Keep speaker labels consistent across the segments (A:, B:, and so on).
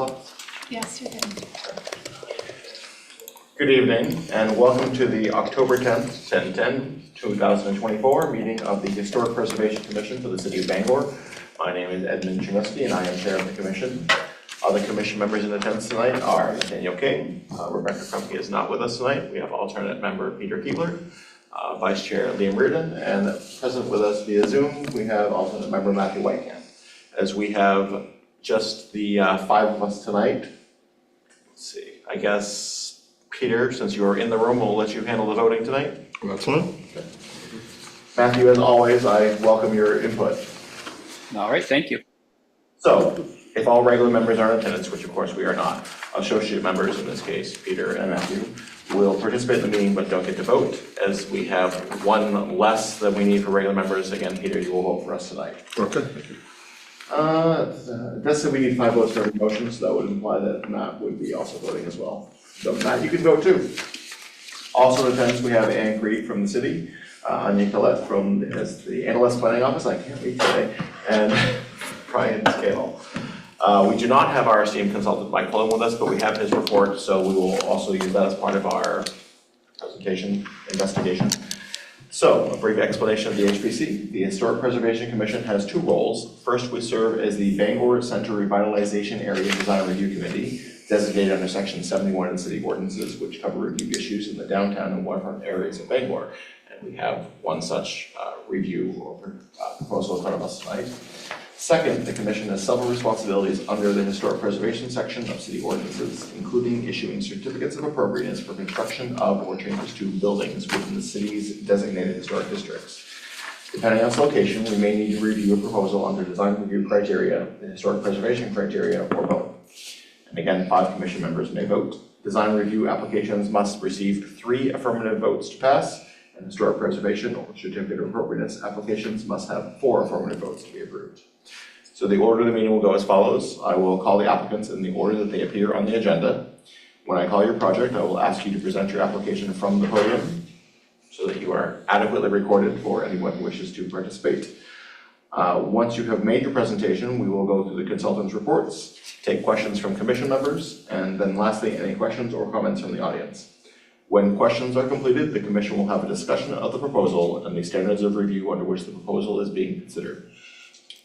A: o'clock?
B: Yes, you're good.
A: Good evening and welcome to the October 10th, 2024 meeting of the Historic Preservation Commission for the City of Bangor. My name is Edmund Chingusky and I am Chair of the Commission. Other Commission members in attendance tonight are Nathaniel King, Rebecca Krupke is not with us tonight. We have alternate member Peter Keebler, Vice Chair Liam Reardon, and present with us via Zoom we have alternate member Matthew Whitecamp. As we have just the five of us tonight, let's see, I guess Peter, since you are in the room, we'll let you handle the voting tonight.
C: That's fine.
A: Okay. Matthew, as always, I welcome your input.
D: All right, thank you.
A: So, if all regular members are in attendance, which of course we are not, associate members, in this case, Peter and Matthew, will participate in the meeting but don't get to vote. As we have one less than we need for regular members, again, Peter, you will vote for us tonight.
C: Okay, thank you.
A: It does say we need 5 votes for every motion, so that would imply that Matt would be also voting as well. So Matt, you can vote too. Also in attendance, we have Ann Creed from the city, Anya Collette from as the Analyst Planning Office, I can't read today, and Brian Scale. We do not have our esteemed consultant Mike Cullen with us, but we have his report, so we will also use that as part of our presentation, investigation. So, a brief explanation of the HPC. The Historic Preservation Commission has 2 roles. First, we serve as the Bangor Center Revitalization Area Design Review Committee, designated under Section 71 of the City Ordinances, which cover review issues in the downtown and waterfront areas of Bangor. And we have one such review or proposal in front of us tonight. Second, the Commission has several responsibilities under the Historic Preservation section of City Ordinances, including issuing certificates of appropriateness for construction of or changes to buildings within the city's designated historic districts. Depending on its location, we may need to review a proposal under design review criteria, the historic preservation criteria, or both. And again, 5 Commission members may vote. Design review applications must receive 3 affirmative votes to pass, and historic preservation or certificate of appropriateness applications must have 4 affirmative votes to be approved. So the order of the meeting will go as follows. I will call the applicants in the order that they appear on the agenda. When I call your project, I will ask you to present your application from the podium so that you are adequately recorded for anyone who wishes to participate. Once you have made your presentation, we will go through the consultant's reports, take questions from Commission members, and then lastly, any questions or comments from the audience. When questions are completed, the Commission will have a discussion of the proposal and the standards of review under which the proposal is being considered.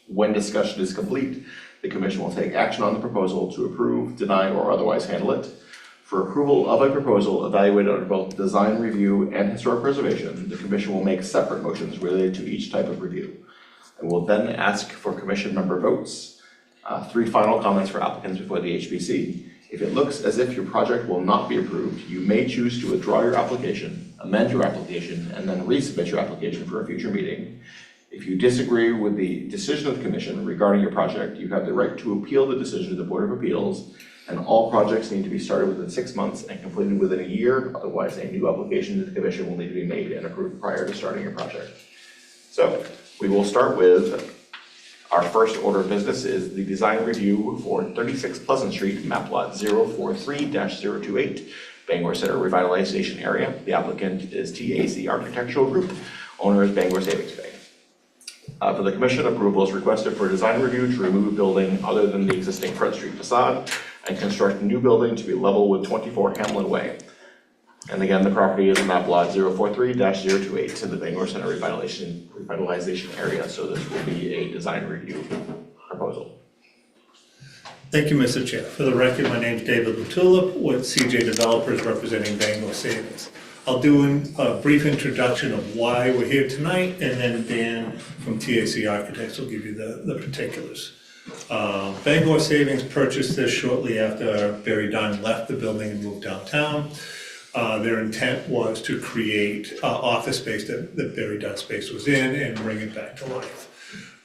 A: When discussion is complete, the Commission will take action on the proposal to approve, deny, or otherwise handle it. For approval of a proposal evaluated under both design review and historic preservation, the Commission will make separate motions related to each type of review. And will then ask for Commission member votes. 3 final comments for applicants before the HPC. If it looks as if your project will not be approved, you may choose to withdraw your application, amend your application, and then resubmit your application for a future meeting. If you disagree with the decision of the Commission regarding your project, you have the right to appeal the decision to the Board of Appeals, and all projects need to be started within 6 months and completed within a year, otherwise a new application to the Commission will need to be made and approved prior to starting your project. So, we will start with our first order of business is the design review for 36 Pleasant Street, map lot 043-028, Bangor Center Revitalization Area. The applicant is TAC Architectural Group, owner is Bangor Savings Bank. For the Commission, approval is requested for a design review to remove a building other than the existing Front Street facade and construct a new building to be level with 24 Hamlin Way. And again, the property is map lot 043-028 in the Bangor Center Revitalization Area, so this will be a design review proposal.
E: Thank you, Mr. Chair. For the record, my name is David Latulip with CJ Developers representing Bangor Savings. I'll do a brief introduction of why we're here tonight, and then Dan from TAC Architects will give you the particulars. Bangor Savings purchased this shortly after Barry Dunn left the building and moved downtown. Their intent was to create office space that Barry Dunn space was in and bring it back to life.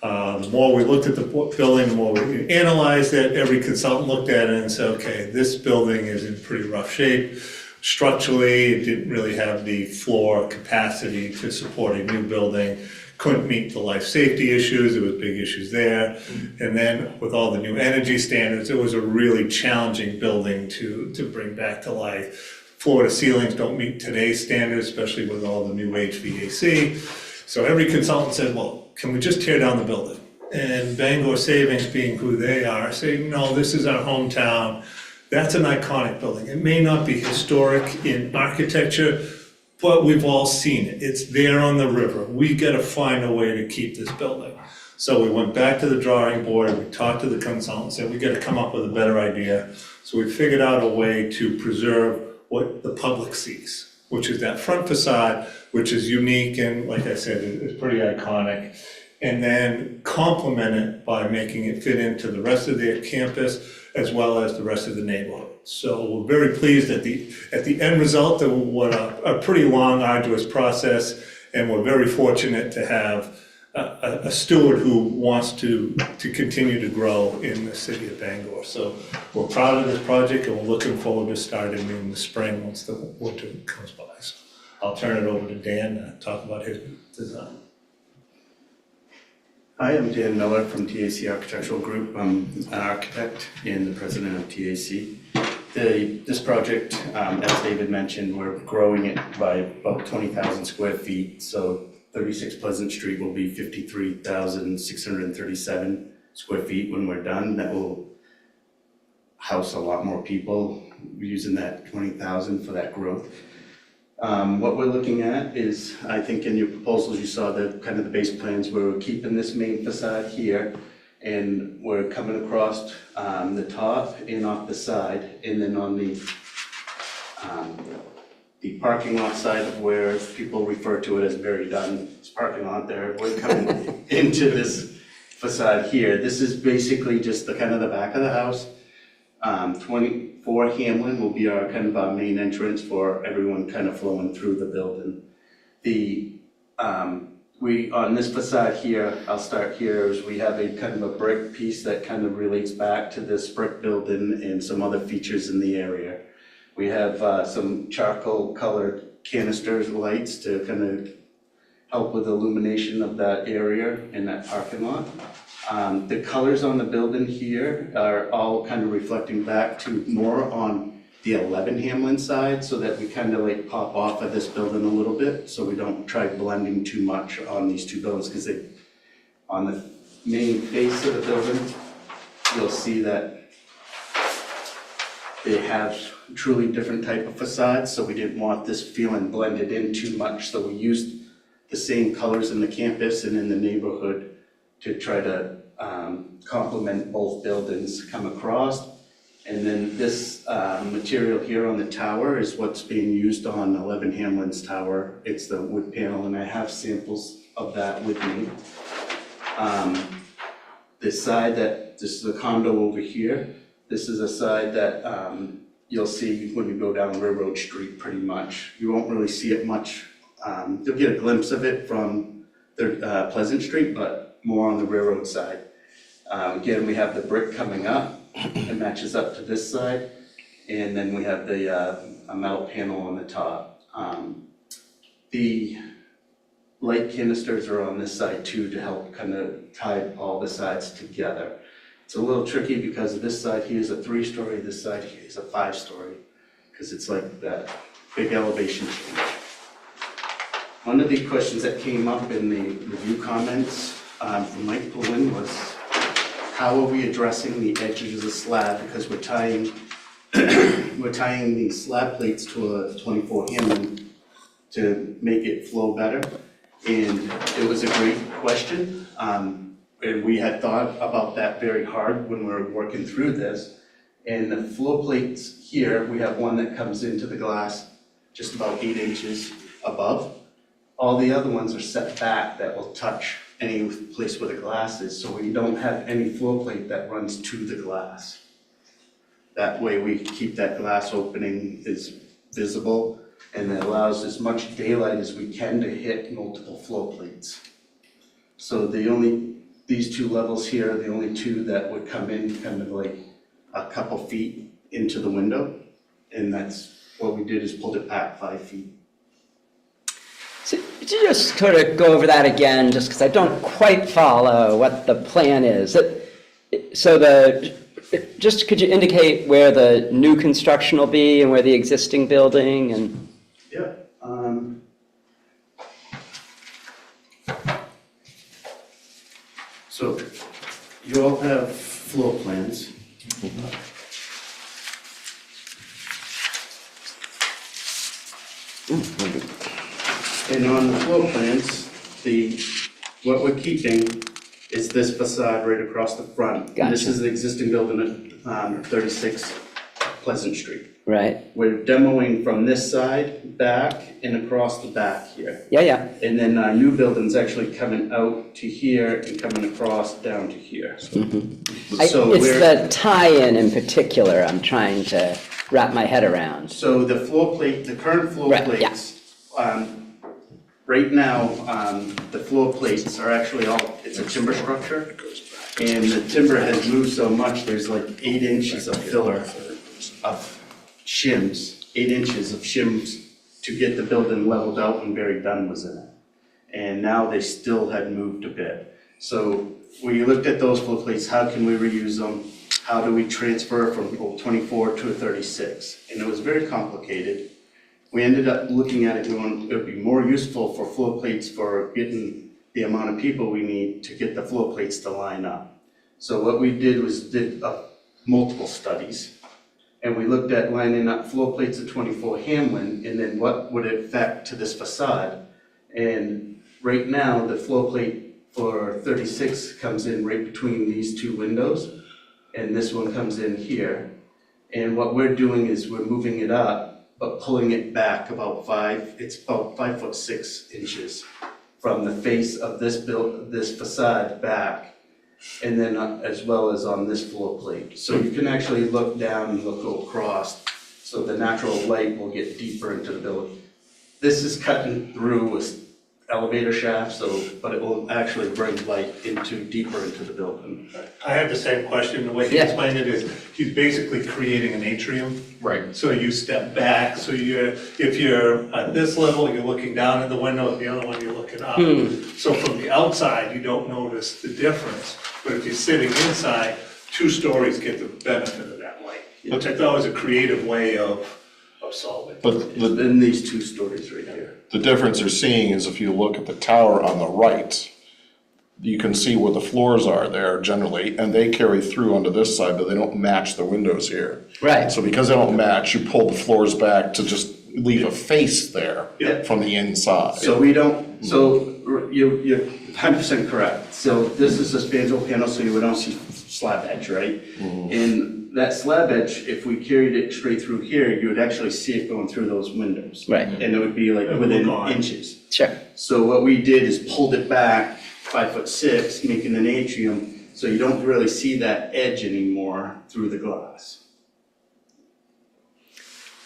E: The more we looked at the building, the more we analyzed it. Every consultant looked at it and said, okay, this building is in pretty rough shape. Structurally, it didn't really have the floor capacity to support a new building. Couldn't meet the life safety issues, there was big issues there. And then with all the new energy standards, it was a really challenging building to bring back to life. Floor to ceilings don't meet today's standards, especially with all the new HVAC. So every consultant said, well, can we just tear down the building? And Bangor Savings, being who they are, saying, no, this is our hometown. That's an iconic building. It may not be historic in architecture, but we've all seen it. It's there on the river. We gotta find a way to keep this building. So we went back to the drawing board, we talked to the consultant, said we gotta come up with a better idea. So we figured out a way to preserve what the public sees, which is that front facade, which is unique and, like I said, it's pretty iconic. And then complement it by making it fit into the rest of their campus as well as the rest of the neighborhood. So we're very pleased at the end result of what a pretty long, arduous process, and we're very fortunate to have a steward who wants to continue to grow in the city of Bangor. So we're proud of this project and we're looking forward to starting in the spring once the winter comes by. So I'll turn it over to Dan to talk about his design.
B: Hi, I'm Dan Miller from TAC Architectural Group. I'm an architect and the president of TAC. This project, as David mentioned, we're growing it by about 20,000 square feet. So 36 Pleasant Street will be 53,637 square feet when we're done. That will house a lot more people using that 20,000 for that growth. What we're looking at is, I think in your proposals, you saw the kind of the base plans where we're keeping this main facade here and we're coming across the top and off the side, and then on the parking lot side of where people refer to it as Very Dunn's parking lot there, we're coming into this facade here. This is basically just the kind of the back of the house. 24 Hamlin will be our kind of our main entrance for everyone kind of flowing through the building. We on this facade here, I'll start here, is we have a kind of a brick piece that kind of relates back to this brick building and some other features in the area. We have some charcoal colored canisters lights to kind of help with illumination of that area in that parking lot. The colors on the building here are all kind of reflecting back to more on the 11 Hamlin side, so that we kind of like pop off of this building a little bit, so we don't try blending too much on these two buildings, because they, on the main face of the building, you'll see that they have truly different type of facades, so we didn't want this feeling blended in too much, so we used the same colors in the campus and in the neighborhood to try to complement both buildings come across. And then this material here on the tower is what's being used on 11 Hamlin's tower. It's the wood panel, and I have samples of that with me. This side this is a condo over here. This is a side that you'll see when you go down Railroad Street pretty much. You won't really see it much. You'll get a glimpse of it from the Pleasant Street, but more on the railroad side. Again, we have the brick coming up. It matches up to this side, and then we have the a metal panel on the top. The light canisters are on this side too, to help kind of tie all the sides together. It's a little tricky because this side here is a 3-story, this side here is a 5-story, because it's like that big elevation change. One of the questions that came up in the review comments from Mike Pullen was, how are we addressing the edges of the slab, because we're tying the slab plates to a 24 Hamlin to make it flow better, and it was a great question, and we had thought about that very hard when we were working through this. And the flow plates here, we have one that comes into the glass just about 8 inches above. All the other ones are set back that will touch any place where the glass is, so we don't have any floor plate that runs to the glass. That way we keep that glass opening is visible, and it allows as much daylight as we can to hit multiple floor plates. So these two levels here are the only two that would come in kind of like a couple feet into the window, and that's what we did, is pulled it back 5 feet.
C: So could you just sort of go over that again, just because I don't quite follow what the plan is? Just could you indicate where the new construction will be and where the existing building and?
B: Yeah. So So you all have floor plans. And on the floor plans, what we're keeping is this facade right across the front. This
C: Gotcha.
B: is the existing building at 36 Pleasant Street.
C: Right,
B: We're demoing from this side back and across the back here.
C: yeah.
B: And then our new building's actually coming out to here and coming across down to here. So
C: It's
B: we're,
C: the tie-in in particular I'm trying to wrap my head around.
B: so the floor plate, the current floor
C: Right, yeah.
B: plates, right now, the floor plates are actually all, it's a timber structure. And the timber has moved so much, there's like 8 inches of filler of shims, 8 inches of shims to get the building leveled out when Barry Dunn was in it. And now they still had moved a bit. So we looked at those floor plates, how can we reuse them? How do we transfer from a 24 to a 36? And it was very complicated. We ended up looking at it, going, it would be more useful for floor plates for getting the amount of people we need to get the floor plates to line up. So what we did was did multiple studies. And we looked at lining up floor plates at 24 Hamlin, and then what would it affect to this facade? And right now, the floor plate for 36 comes in right between these two windows, and this one comes in here. And what we're doing is we're moving it up, but pulling it back about 5'6" inches from the face of this facade back, and then as well as on this floor plate. So you can actually look down and look across, so the natural light will get deeper into the building. This is cutting through an elevator shaft, but it will actually bring light deeper into the building.
E: I had the same question. The way he
C: Yeah.
E: explained it is, he's basically creating an atrium.
A: Right.
E: So you step back, so if you're at this level, you're looking down at the window, the other one, you're looking up. So from the outside, you don't notice the difference, but if you're sitting inside, 2 stories get the benefit of that light, which I thought was a creative way of solving.
F: But
B: It's
F: the,
B: in these 2 stories right here.
F: the difference you're seeing is if you look at the tower on the right, you can see where the floors are there generally, and they carry through onto this side, but they don't match the windows here.
C: Right.
F: So because they don't match, you pull the floors back to just leave a face there
E: Yeah.
F: from the inside.
B: So we don't, so you're 100% correct. So this is a spandrel panel, so you would not see slab edge, right? And that slab edge, if we carried it straight through here, you would actually see it going through those windows.
C: Right.
B: And it would be like
E: It would
B: within
E: look odd.
B: inches.
C: Sure.
B: So what we did is pulled it back 5'6", making an atrium, so you don't really see that edge anymore through the glass.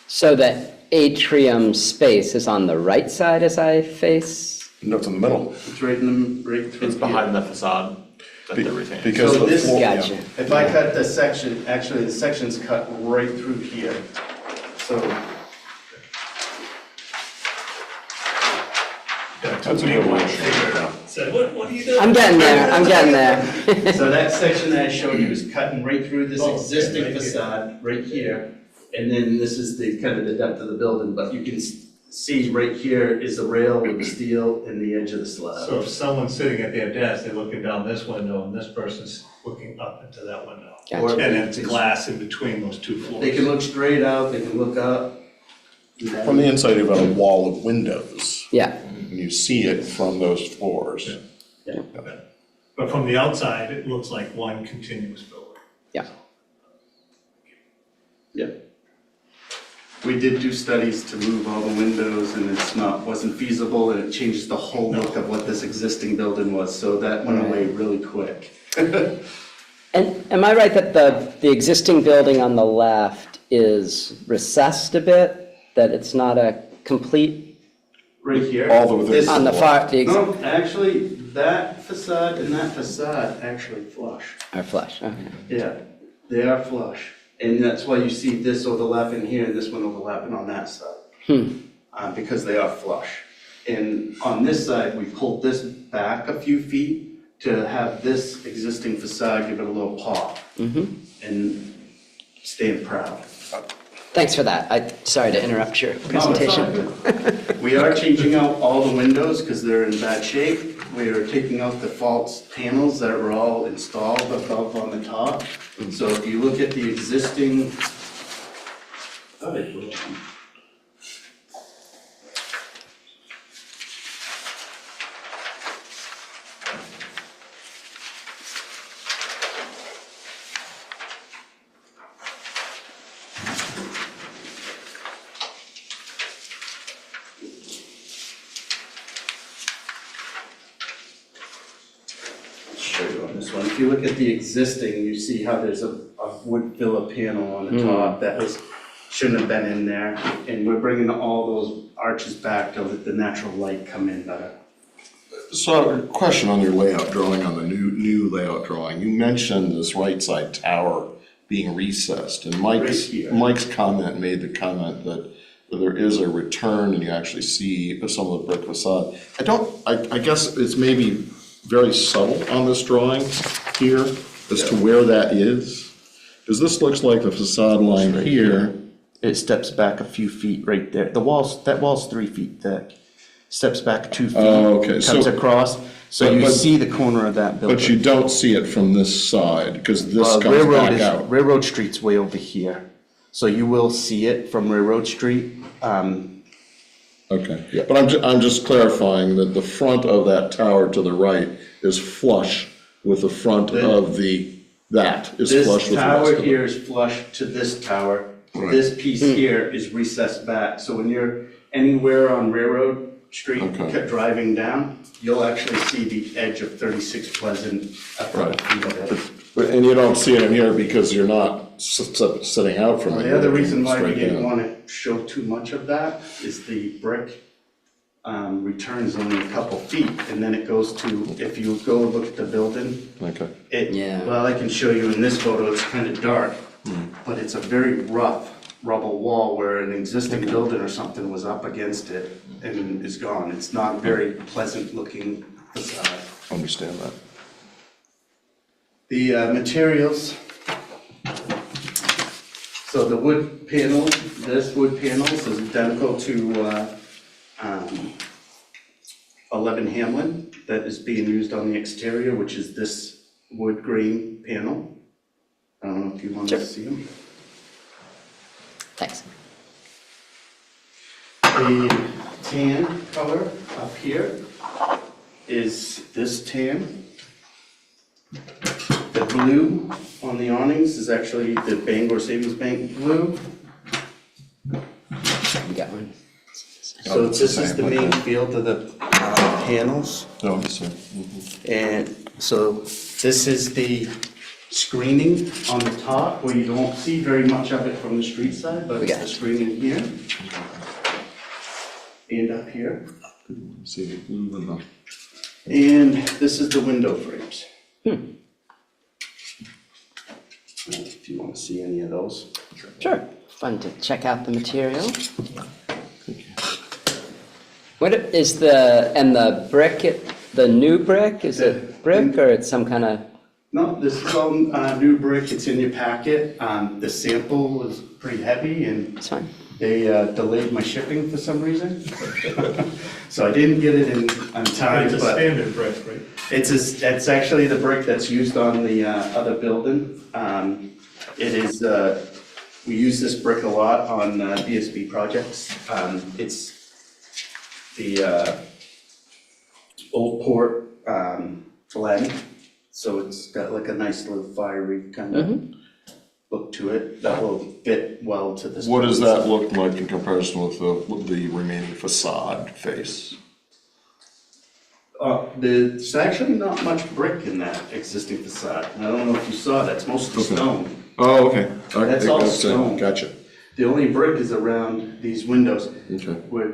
C: So the atrium space is on the right side as I face?
F: No, it's in the middle.
B: It's right in the, right through
A: It's
B: here.
A: behind the facade that they're retaining.
F: Because
B: So
F: the
B: this-
F: floor, yeah.
C: Gotcha.
B: If I cut the section, actually the section's cut right through here, so.
E: Yeah, it took me a while to figure it out. Said, what are you doing?
C: I'm getting there.
B: So that section that I showed you is cutting right through this
E: Oh, okay,
B: existing
E: right here.
B: facade, right here. And then this is the, kind of the depth of the building, but you can see right here is the rail with the steel and the edge of the slab.
E: So if someone's sitting at their desk, they're looking down this window, and this person's looking up into that window.
C: Gotcha.
E: And then it's glass in between those 2 floors.
B: They can look straight out, they can look up.
F: From the inside, you've got a wall of windows,
C: Yeah,
F: and you see it from those floors.
E: Yeah. But from the outside, it looks like one continuous building.
B: Yeah. We did do studies to move all the windows and wasn't feasible, and it changes the whole look of what this existing building was, so that went away really quick.
C: and am I right that the existing building on the left is recessed a bit? That it's not a complete,
B: Right here.
F: All the way
B: This-
C: on the far, the
B: No, actually, that facade and that facade actually flush.
C: are flush, okay.
B: Yeah, they are flush. And that's why you see this overlapping here and this one overlapping on that side. Because they are flush. And on this side, we pulled this back a few feet to have this existing facade give it a little pop. And stand proud.
C: Thanks for that. Sorry to interrupt your
B: No, it's
C: presentation.
B: all good. We are changing out all the windows because they're in bad shape. We are taking out the false panels that were all installed above on the top. So if you look at the existing. Show you on this one. If you look at the existing, you see how there's a wood filler panel on the top that shouldn't have been in there. And we're bringing all those arches back to let the natural light come in better.
F: So, a question on your layout drawing, on the new layout drawing, you mentioned this right side tower being recessed, and
B: Right here.
F: Mike's comment made the comment that there is a return and you actually see some of the brick facade. I guess it's maybe very subtle on this drawing here as to where that is. Because this looks like the facade line
B: Right
F: here.
B: It steps back a few feet right there. That wall's 3 feet thick. Steps back 2 feet.
F: Oh, okay,
B: Comes
F: so-
B: across, so you
F: but-
B: see the corner of that building.
F: But you don't see it from this side, because this comes back out.
B: Railroad Street's way over here. So you will see it from Railroad Street.
F: Okay,
B: Yeah.
F: but I'm just clarifying that the front of that tower to the right is flush with the front of that is
B: This
F: flush with the rest
B: tower
F: of it.
B: here is flush to this tower.
F: Right.
B: This piece here is recessed back. So when you're anywhere on Railroad Street
F: Okay.
B: driving down, you'll actually see the edge of 36 Pleasant a couple
F: Right.
B: feet of it.
F: And you don't see it in here because you're not sitting out from it.
B: The other reason why we
F: Straight
B: didn't
F: down.
B: want to show too much of that is the brick returns only a couple feet, and then it goes to, if you go look at the building,
F: Okay,
C: Yeah.
B: well, I can show you in this photo, it's kind of dark, but it's a very rough rubble wall where an existing building or something was up against it and is gone. It's not very pleasant looking facade.
F: understand that.
B: The materials, so the wood panel, this wood panels is identical to 11 Hamlin that is being used on the exterior, which is this wood grain panel. I don't know if you want to
C: Sure.
B: see them.
C: Thanks.
B: The tan color up here is this tan. The blue on the awnings is actually the Bangor Savings Bank blue.
C: You got one.
B: So
F: it's the
B: this is
F: same,
B: the
F: okay.
B: main field of the panels.
F: No, it's, mhm.
B: And so this is the screening on the top where you don't see very much of it from the street side, but
C: We
B: it's
C: got
B: the
C: it.
B: screening here. And up here.
F: See the blue and the.
B: And this is the window frames. If you want to see any of those.
C: Sure. Fun to check out the material. What is the brick, the new brick, is it brick or it's some kind of,
B: No, this is all new brick, it's in your packet. The sample was pretty heavy and
C: it's fine.
B: they delayed my shipping for some reason. So I didn't get it in on time,
E: It's a
B: but
E: standard brick, right?
B: it's actually the brick that's used on the other building. It is, we use this brick a lot on DSB projects. It's the Old Port blend, so it's got like a nice little fiery kind of look to it that will fit well to this.
F: What does
B: building.
F: that look like in comparison with the remaining facade face?
B: There's actually not much brick in that existing facade. I don't know if you saw, that's mostly
F: Okay.
B: stone.
F: Oh, okay.
B: That's all stone.
F: Gotcha,
B: The only brick is around these windows.
F: okay.
B: Where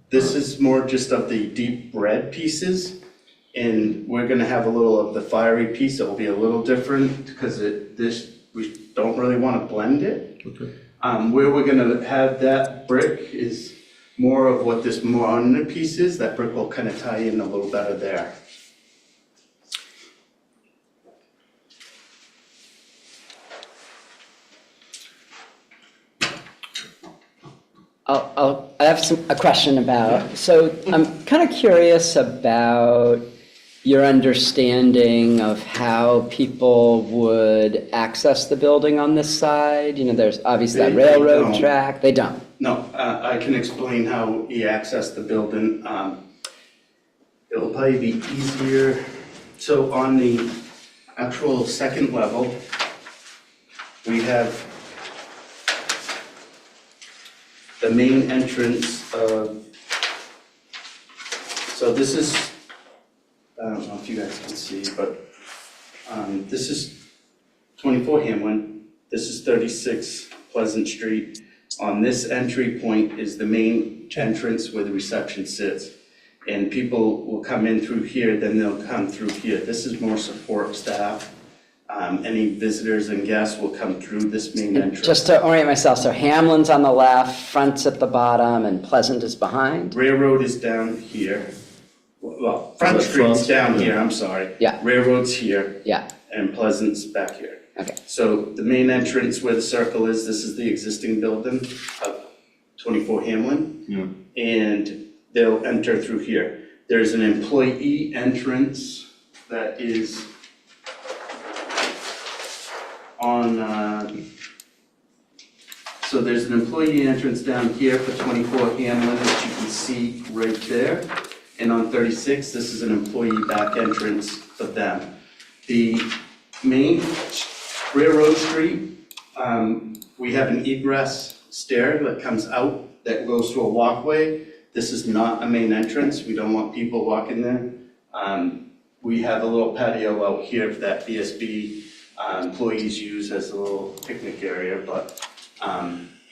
B: this is more just of the deep red pieces, and we're gonna have a little of the fiery piece that will be a little different, because we don't really wanna blend it.
F: Okay.
B: Where we're gonna have that brick is more of what this modern piece is, that brick will kind of tie in a little better there.
C: I have a question about, so I'm kind of curious about your understanding of how people would access the building on this side. You know, there's obviously that
B: They
C: railroad
B: don't.
C: track. They don't.
B: No, I can explain how we access the building. It'll probably be easier. So on the actual second level, we have the main entrance of, so this is, I don't know if you guys can see, but this is 24 Hamlin, this is 36 Pleasant Street. On this entry point is the main entrance where the reception sits. And people will come in through here, then they'll come through here. This is more support staff. Any visitors and guests will come through this main entrance.
C: Just to orient myself, so Hamlin's on the left, Front's at the bottom, and Pleasant is behind?
B: Railroad is down here. Well, Front Street's down here, I'm sorry.
C: Yeah.
B: Railroad's here,
C: Yeah,
B: and Pleasant's back here.
C: okay.
B: So the main entrance where the circle is, this is the existing building of 24 Hamlin.
F: Yeah.
B: And they'll enter through here. There's an employee entrance that is on, so there's an employee entrance down here for 24 Hamlin, which you can see right there. And on 36, this is an employee back entrance for them. The main Railroad Street, we have an egress stair that comes out that goes to a walkway. This is not a main entrance, we don't want people walking there. We have a little patio out here that VSB employees use as a little picnic area, but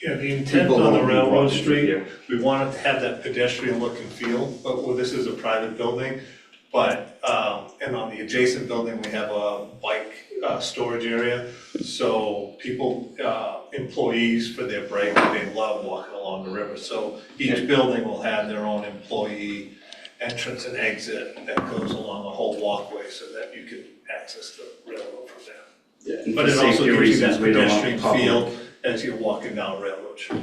E: Yeah, the intent
B: People
E: on the
B: won't be
E: Railroad
B: walking through
E: Street,
B: here.
E: we wanted to have that pedestrian look and feel, but well, this is a private building. But, and on the adjacent building, we have a bike storage area. So people, employees for their break, they love walking along the river. So each building will have their own employee entrance and exit that goes along the whole walkway so that you can access the railroad from there.
B: and
E: But
B: for
E: it also
B: safety
E: gives you
B: reasons,
E: that
B: we don't want
E: pedestrian
B: public.
E: feel as you're walking down Railroad Street.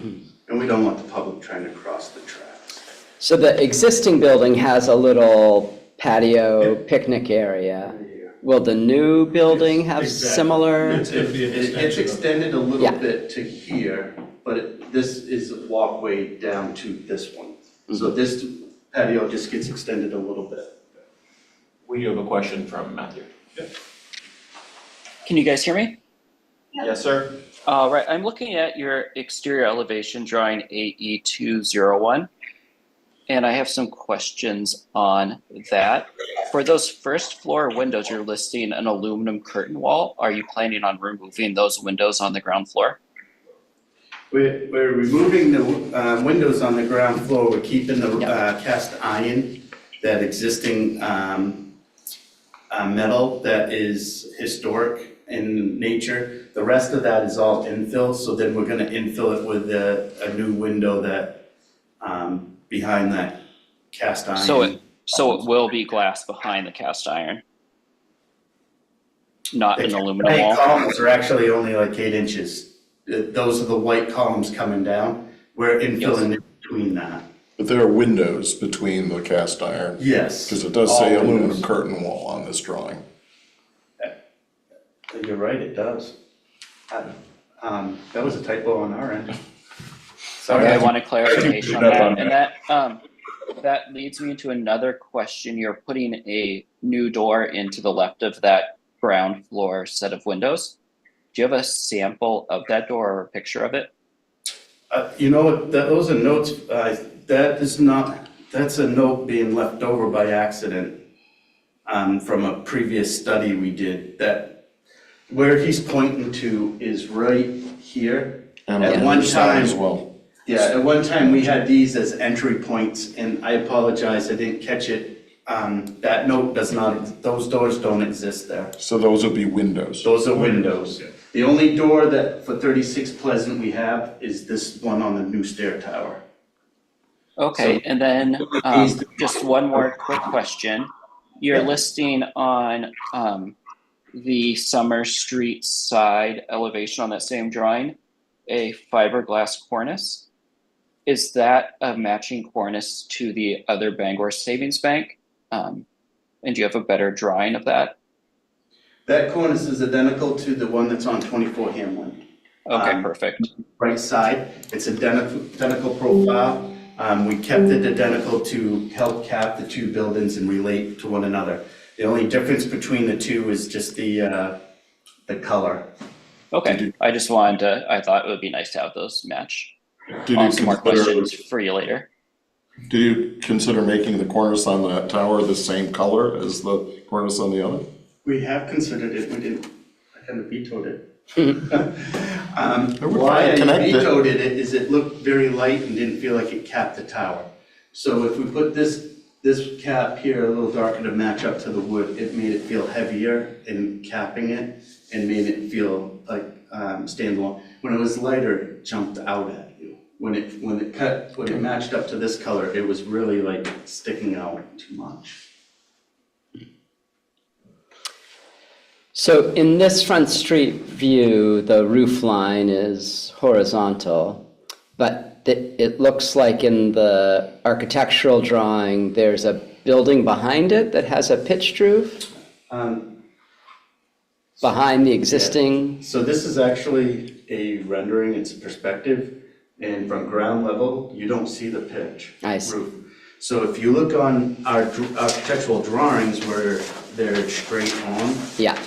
B: And we don't want the public trying to cross the tracks.
C: So the existing building has a little patio picnic area. Will the new building have
E: Exactly.
C: similar?
E: It's gonna be an
B: It's
E: extension of-
B: extended a little
C: Yeah.
B: bit to here, but this is a walkway down to this one. So this patio just gets extended a little bit.
A: We have a question from Matthew.
D: Can you guys hear me?
A: Yes, sir?
D: Right, I'm looking at your exterior elevation drawing AE201, and I have some questions on that. For those first floor windows, you're listing an aluminum curtain wall. Are you planning on removing those windows on the ground floor?
B: We're removing the windows on the ground floor, we're keeping the cast iron, that existing metal that is historic in nature. The rest of that is all infill, so then we're gonna infill it with a new window that, behind that cast iron.
D: So it will be glass behind the cast iron, not an aluminum
B: The
D: wall?
B: columns are actually only like 8 inches. Those are the white columns coming down. We're infilling in between that.
F: But there are windows between the cast iron,
B: Yes.
F: because it does say
B: all
F: aluminum
B: windows.
F: curtain wall on this drawing.
B: You're right, it does. That was a typo on our end.
D: Okay, I wanted clarification on that, and that leads me into another question. You're putting a new door into the left of that ground floor set of windows. Do you have a sample of that door or a picture of it?
B: You know what, those are notes, that is not, that's a note being left over by accident from a previous study we did, that where he's pointing to is right here.
F: And
B: At
F: on
B: one
F: the side as
B: time-
F: well.
B: Yeah, at one time, we had these as entry points, and I apologize, I didn't catch it. That note does not, those doors don't exist there.
F: So those would be windows.
B: Those are windows. The only door that for 36 Pleasant we have is this one on the new stair tower.
D: Okay, and then
B: These-
D: just one more quick question. You're listing on the Summer Street side elevation on that same drawing, a fiberglass cornice. is that a matching cornice to the other Bangor Savings Bank? And do you have a better drawing of that?
B: That cornice is identical to the one that's on 24 Hamlin.
D: Okay, perfect.
B: Right side, it's identical profile. We kept it identical to help cap the two buildings and relate to one another. The only difference between the two is just the color.
D: Okay, I just wanted to, I thought it would be nice to have those match.
F: Did
D: I'll
F: you
D: have some more
F: consider,
D: questions for you later.
F: did you consider making the cornice on that tower the same color as the cornice on the other?
B: We have considered it, we didn't, I kind of vetoed it.
F: would
B: Why I
F: connect it.
B: vetoed it is it looked very light and didn't feel like it capped the tower. So if we put this cap here a little darker to match up to the wood, it made it feel heavier in capping it and made it feel like standalone. When it was lighter, it jumped out at you. When it matched up to this color, it was really like sticking out too much.
C: So in this front street view, the roof line is horizontal, but it looks like in the architectural drawing, there's a building behind it that has a pitched roof behind the existing.
B: So this is actually a rendering, it's a perspective, and from ground level, you don't see the pitch
C: I see.
B: roof. So if you look on our architectural drawings where they're straight on,
C: Yeah,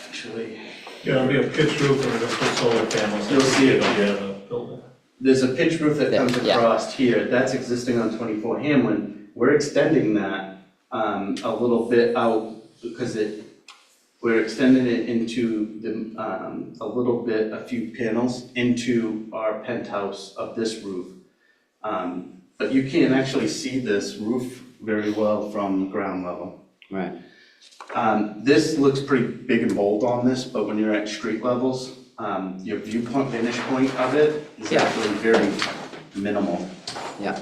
B: actually,
E: Yeah, it'll be a pitched roof and we're gonna put solar panels.
B: You'll see it.
E: Yeah, the building.
B: there's a pitch roof that comes
C: Yeah.
B: across here, that's existing on 24 Hamlin. We're extending that a little bit out because we're extending it into a little bit, a few panels into our penthouse of this roof. But you can't actually see this roof very well from ground level.
C: right.
B: This looks pretty big and bold on this, but when you're at street levels, your viewpoint, vantage point of it is
C: Yeah.
B: actually very minimal.
C: Yeah.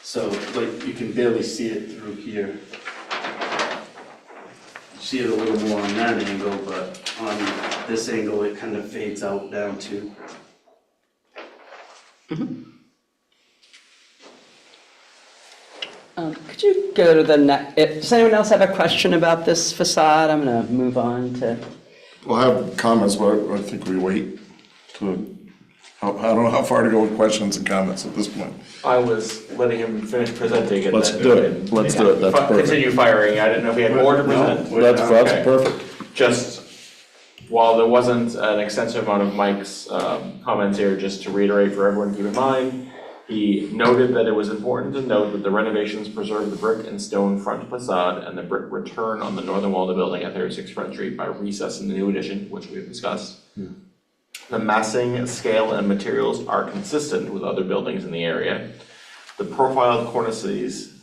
B: So, like, you can barely see it through here. You see it a little more on that angle, but on this angle, it kind of fades out down to.
C: Could you go to the next, does anyone else have a question about this facade? I'm gonna move on to,
F: We'll have comments, but I think we wait to, I don't know how far to go with questions and comments at this point.
G: I was letting him finish presenting and
F: Let's
G: then-
F: do it. Let's do it. That's perfect.
G: Continue firing, I didn't know if he had more to present.
F: That's
G: Okay.
F: perfect.
G: Just, while there wasn't an extensive amount of Mike's comments here, just to reiterate for everyone to keep in mind, he noted that it was important to note that the renovations preserve the brick and stone front facade and the brick return on the northern wall of the building at 36 Front Street by recess in the new addition, which we've discussed. The massing, scale, and materials are consistent with other buildings in the area. The profiled cornices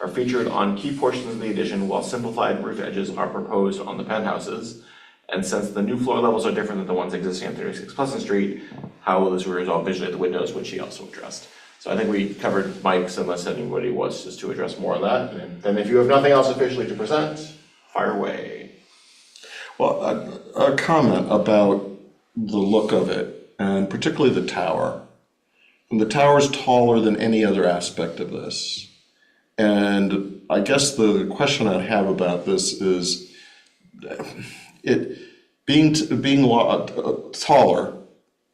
G: are featured on key portions of the addition, while simplified roof edges are proposed on the penthouses. And since the new floor levels are different than the ones existing on 36 Pleasant Street, how will this be resolved visually at the windows, which he also addressed. So I think we covered Mike's, unless anybody was just to address more of that. And
A: And if you have nothing else officially to present,
G: fire away.
F: Well, a comment about the look of it, and particularly the tower. And the tower's taller than any other aspect of this. And I guess the question I'd have about this is, it being taller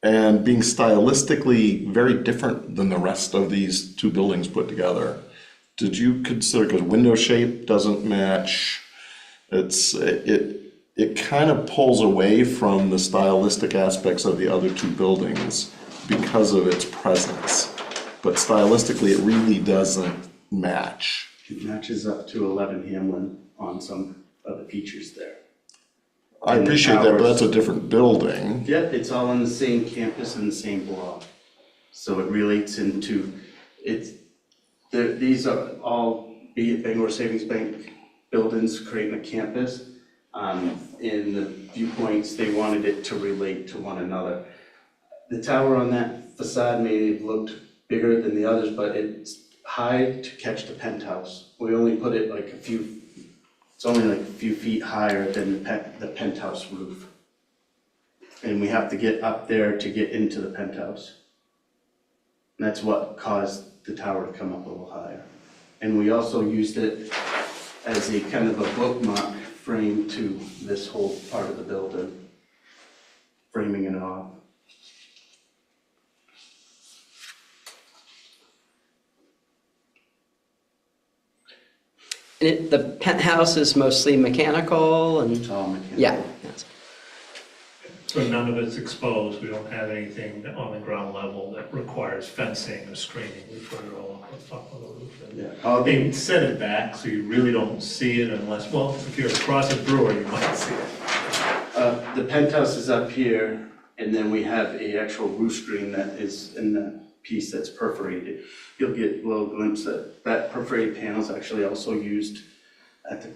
F: and being stylistically very different than the rest of these two buildings put together. Did you consider, because window shape doesn't match, it kind of pulls away from the stylistic aspects of the other two buildings because of its presence. But stylistically, it really doesn't match.
B: It matches up to 11 Hamlin on some of the features there.
F: I
B: And the
F: appreciate that, but
B: towers-
F: that's a different building.
B: Yeah, it's all on the same campus and the same block. So it relates into, these are all Bangor Savings Bank buildings creating a campus. In the viewpoints, they wanted it to relate to one another. The tower on that facade may have looked bigger than the others, but it's high to catch the penthouse. We only put it like a few It's only like a few feet higher than the penthouse roof. And we have to get up there to get into the penthouse. And that's what caused the tower to come up a little higher. And we also used it as a kind of a bookmark frame to this whole part of the building, framing it off.
C: The penthouse is mostly mechanical and,
B: It's all mechanical.
C: yeah. Yes.
E: So none of it's exposed, we don't have anything on the ground level that requires fencing or screening, we put it all up on top of the roof. And
B: Yeah, all the,
E: they set it back, so you really don't see it unless, well, if you're across a brewer, you might see it.
B: the penthouse is up here, and then we have a actual roof screen that is in the piece that's perforated. You'll get a little glimpse that that perforated panel is actually also used at the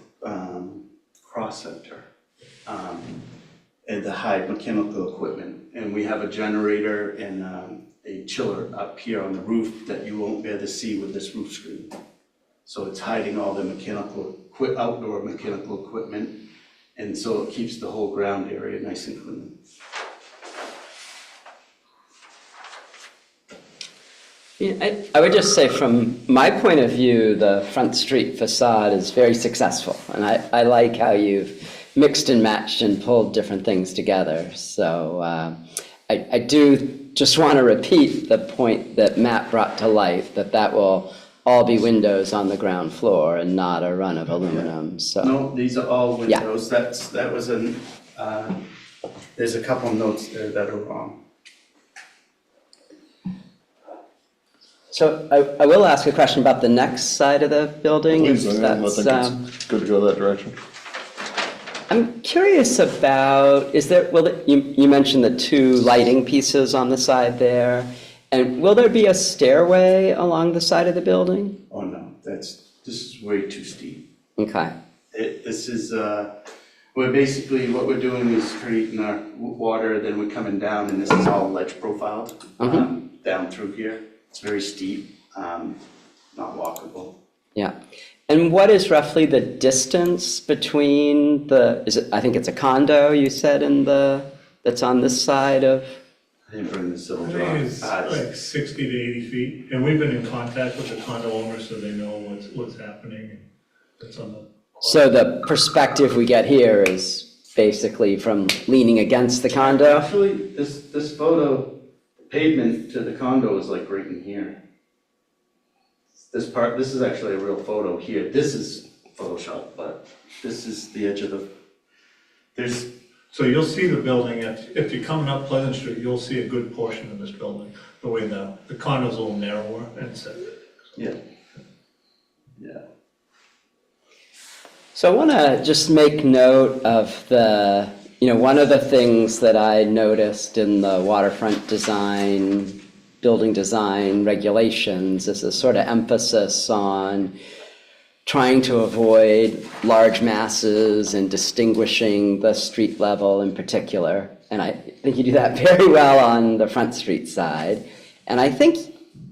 B: cross center. And the high mechanical equipment. And we have a generator and a chiller up here on the roof that you won't be able to see with this roof screen. So it's hiding all the outdoor mechanical equipment, and so it keeps the whole ground area nice and clean.
C: Yeah, I would just say from my point of view, the Front Street facade is very successful. And I like how you've mixed and matched and pulled different things together. So I do just want to repeat the point that Matt brought to life, that will all be windows on the ground floor and not a run of aluminum, so.
B: No, these are all
C: Yeah.
B: windows. That was there's a couple notes there that are wrong.
C: So I will ask a question about the next side of the building.
F: Please,
C: if
F: I
C: that's,
F: think it's good to go that direction.
C: I'm curious about, you mentioned the two lighting pieces on the side there, and will there be a stairway along the side of the building?
B: Oh no, this is way too steep.
C: Okay,
B: This is, what we're doing is creating our water, then we're coming down, and this is all ledge profiled, down through here. It's very steep, not walkable.
C: yeah. And what is roughly the distance between I think it's a condo you said that's on this side of?
B: I didn't bring the
E: I
B: civil
E: think
B: drawings.
E: it's like 60 to 80 feet, and we've been in contact with the condo owners, so they know what's happening, and it's on the.
C: So the perspective we get here is basically from leaning against the condo?
B: Actually, this photo, pavement to the condo is like right in here. This is actually a real photo here. This is Photoshop, but this is the edge of
E: So you'll see the building, if you're coming up Pleasant Street, you'll see a good portion of this building, the way the condo's a little narrower, and it's,
B: yeah.
C: So I want to just make note of one of the things that I noticed in the waterfront design, building design regulations is a sort of emphasis on trying to avoid large masses and distinguishing the street level in particular. And I think you do that very well on the Front Street side. And I think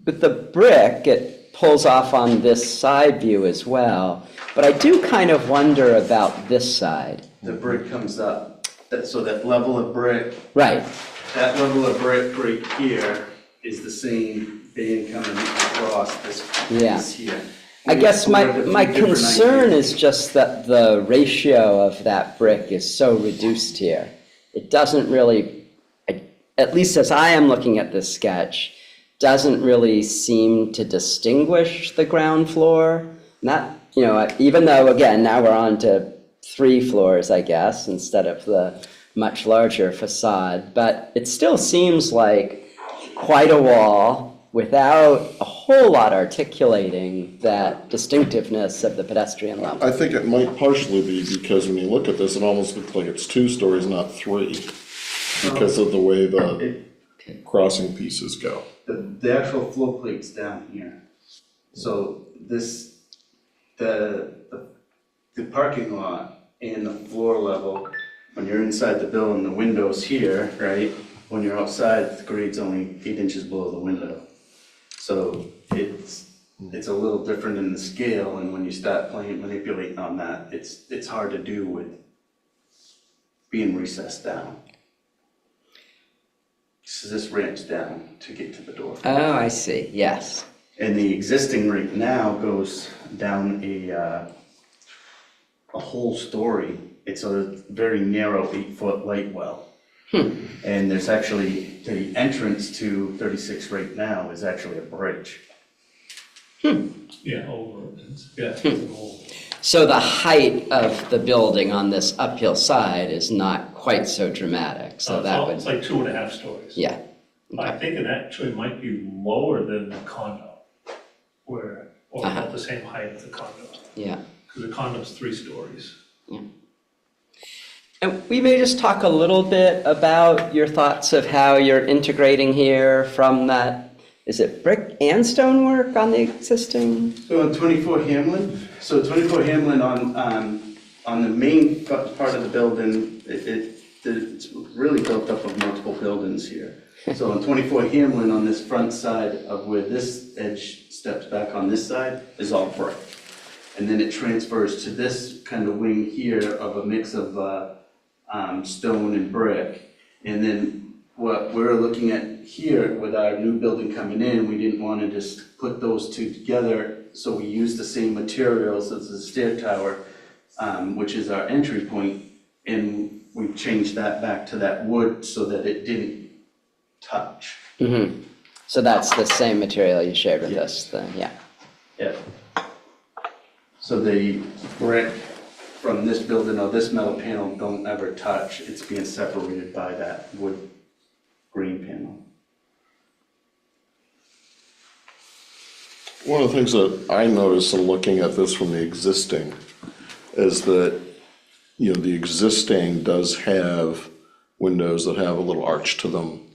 C: with the brick, it pulls off on this side view as well. But I do kind of wonder about this side.
B: The brick comes up, so that level of brick,
C: Right.
B: that level of brick right here is the same band coming across this
C: Yeah.
B: piece here.
C: I guess my
B: Different
C: concern
B: ideas.
C: is just that the ratio of that brick is so reduced here. It doesn't really, at least as I am looking at this sketch, doesn't really seem to distinguish the ground floor. Not, even though, again, now we're on to 3 floors, I guess, instead of the much larger facade. But it still seems like quite a wall without a whole lot articulating that distinctiveness of the pedestrian level.
F: I think it might partially be because when you look at this, it almost looks like it's 2 stories, not 3, because of the way the crossing pieces go.
B: The actual floor plate's down here. So the parking lot and the floor level, when you're inside the building, the window's here, right? When you're outside, the grade's only 8 inches below the window. So it's a little different in the scale, and when you start manipulating on that, it's hard to do with being recessed down. So this ramps down to get to the door.
C: Oh, I see, yes.
B: And the existing right now goes down a whole story. It's a very narrow 8-foot light well. And there's actually, the entrance to 36 right now is actually a bridge.
E: Yeah, over, it's an old.
C: So the height of the building on this uphill side is not quite so dramatic, so that
E: It's
C: would,
E: like 2.5 stories.
C: yeah.
E: I think it actually might be lower than the condo, or about the same height as the condo.
C: Yeah.
E: Because the condo's 3 stories.
C: And we may just talk a little bit about your thoughts of how you're integrating here from that, is it brick and stonework on the existing?
B: So on 24 Hamlin, on the main part of the building, it's really built up of multiple buildings here. So on 24 Hamlin, on this front side of where this edge steps back on this side, is all brick. And then it transfers to this kind of wing here of a mix of stone and brick. And then what we're looking at here with our new building coming in, we didn't want to just put those two together, so we used the same materials as the stair tower, which is our entry point, and we changed that back to that wood so that it didn't touch.
C: Mm-hmm. So that's the same material you shared with us, yeah.
B: Yeah. So the brick from this building or this metal panel don't ever touch, it's being separated by that wood green panel.
F: One of the things that I noticed in looking at this from the existing is that, you know, the existing does have windows that have a little arch to them.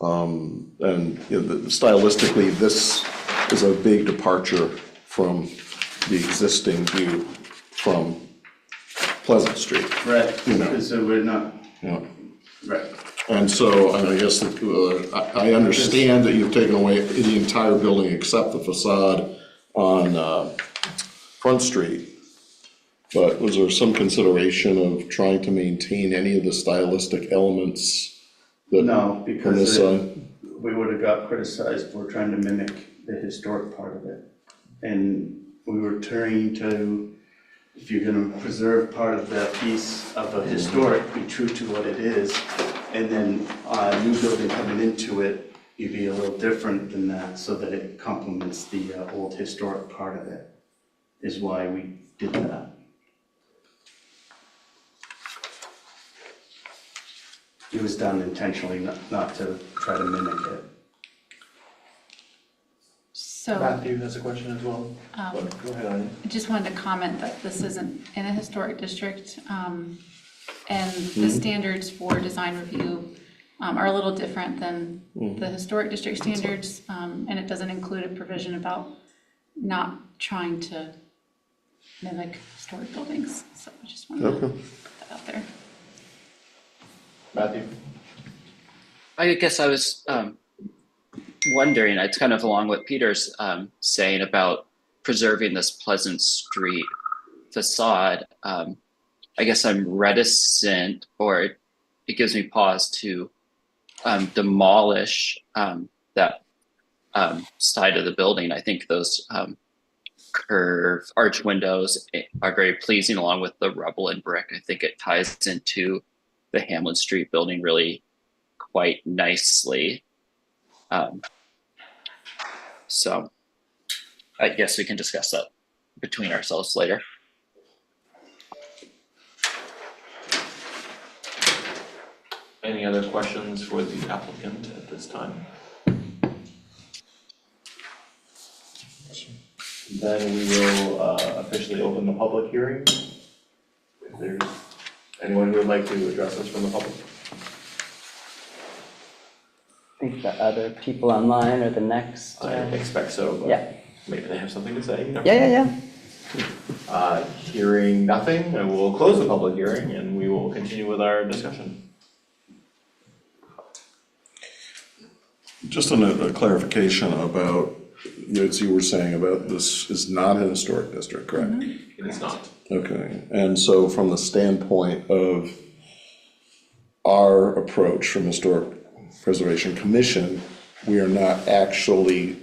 F: And you know, stylistically, this is a big departure from the existing view from Pleasant Street.
B: Right,
F: You know.
B: because we're not,
F: You know.
B: right.
F: And so, I guess, I understand that you've taken away the entire building except the facade on Front Street. But was there some consideration of trying to maintain any of the stylistic elements that?
B: No,
F: On this
B: because
F: side?
B: we would have got criticized for trying to mimic the historic part of it. And we were trying to, if you're gonna preserve part of that piece of a historic, be true to what it is. And then a new building coming into it, you'd be a little different than that so that it complements the old historic part of it, is why we did that. It was done intentionally, not to try to mimic it.
H: So
A: Matthew has a question as well. But go ahead, Anya.
H: I just wanted to comment that this isn't in a historic district, and the standards for design review are a little different than the historic district standards, and it doesn't include a provision about not trying to mimic historic buildings. So I just wanted to put that out there.
A: Matthew?
D: I guess I was wondering, it's kind of along what Peter's saying about preserving this Pleasant Street facade. I guess I'm reticent, or it gives me pause to demolish that side of the building. I think those curved arch windows are very pleasing, along with the rubble and brick. I think it ties into the Hamlin Street building really quite nicely. So I guess we can discuss that between ourselves later.
G: Any other questions for the applicant at this time? Then we will officially open the public hearing. If there's anyone who would like to address us from the public.
C: I think the other people online are the next.
G: I expect so, but
C: Yeah.
G: maybe they have something to say. You never
C: Yeah.
G: know. Hearing nothing, I will close the public hearing and we will continue with our discussion.
F: Just a clarification about as you were saying about this is not an historic district, correct?
G: It is not.
F: Okay, and so from the standpoint of our approach from Historic Preservation Commission, we are not actually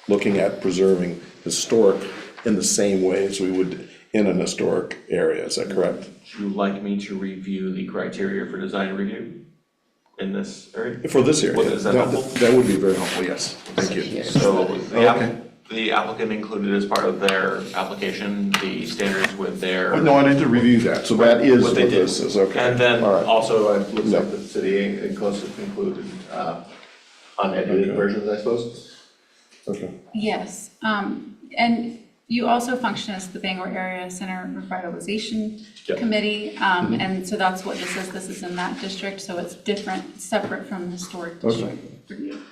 F: looking at preserving historic in the same way as we would in an historic area, is that correct?
G: Would you like me to review the criteria for design review in this area?
F: For this area,
G: Well, is that helpful?
F: that would be very helpful, yes, thank you.
G: So
F: Okay.
G: the applicant included as part of their application, the standards with their.
F: No, I need to review that, so that is
G: What
F: what
G: they did.
F: this is, okay.
G: And then
F: All right.
A: Also, it looks
F: Yeah.
A: like the city included, unedited
F: Okay.
A: versions, I suppose.
F: Okay,
H: Yes, and you also function as the Bangor Area Center Revitalization
A: Yep.
H: Committee, and so that's what this is in that district, so it's different, separate from the historic district review.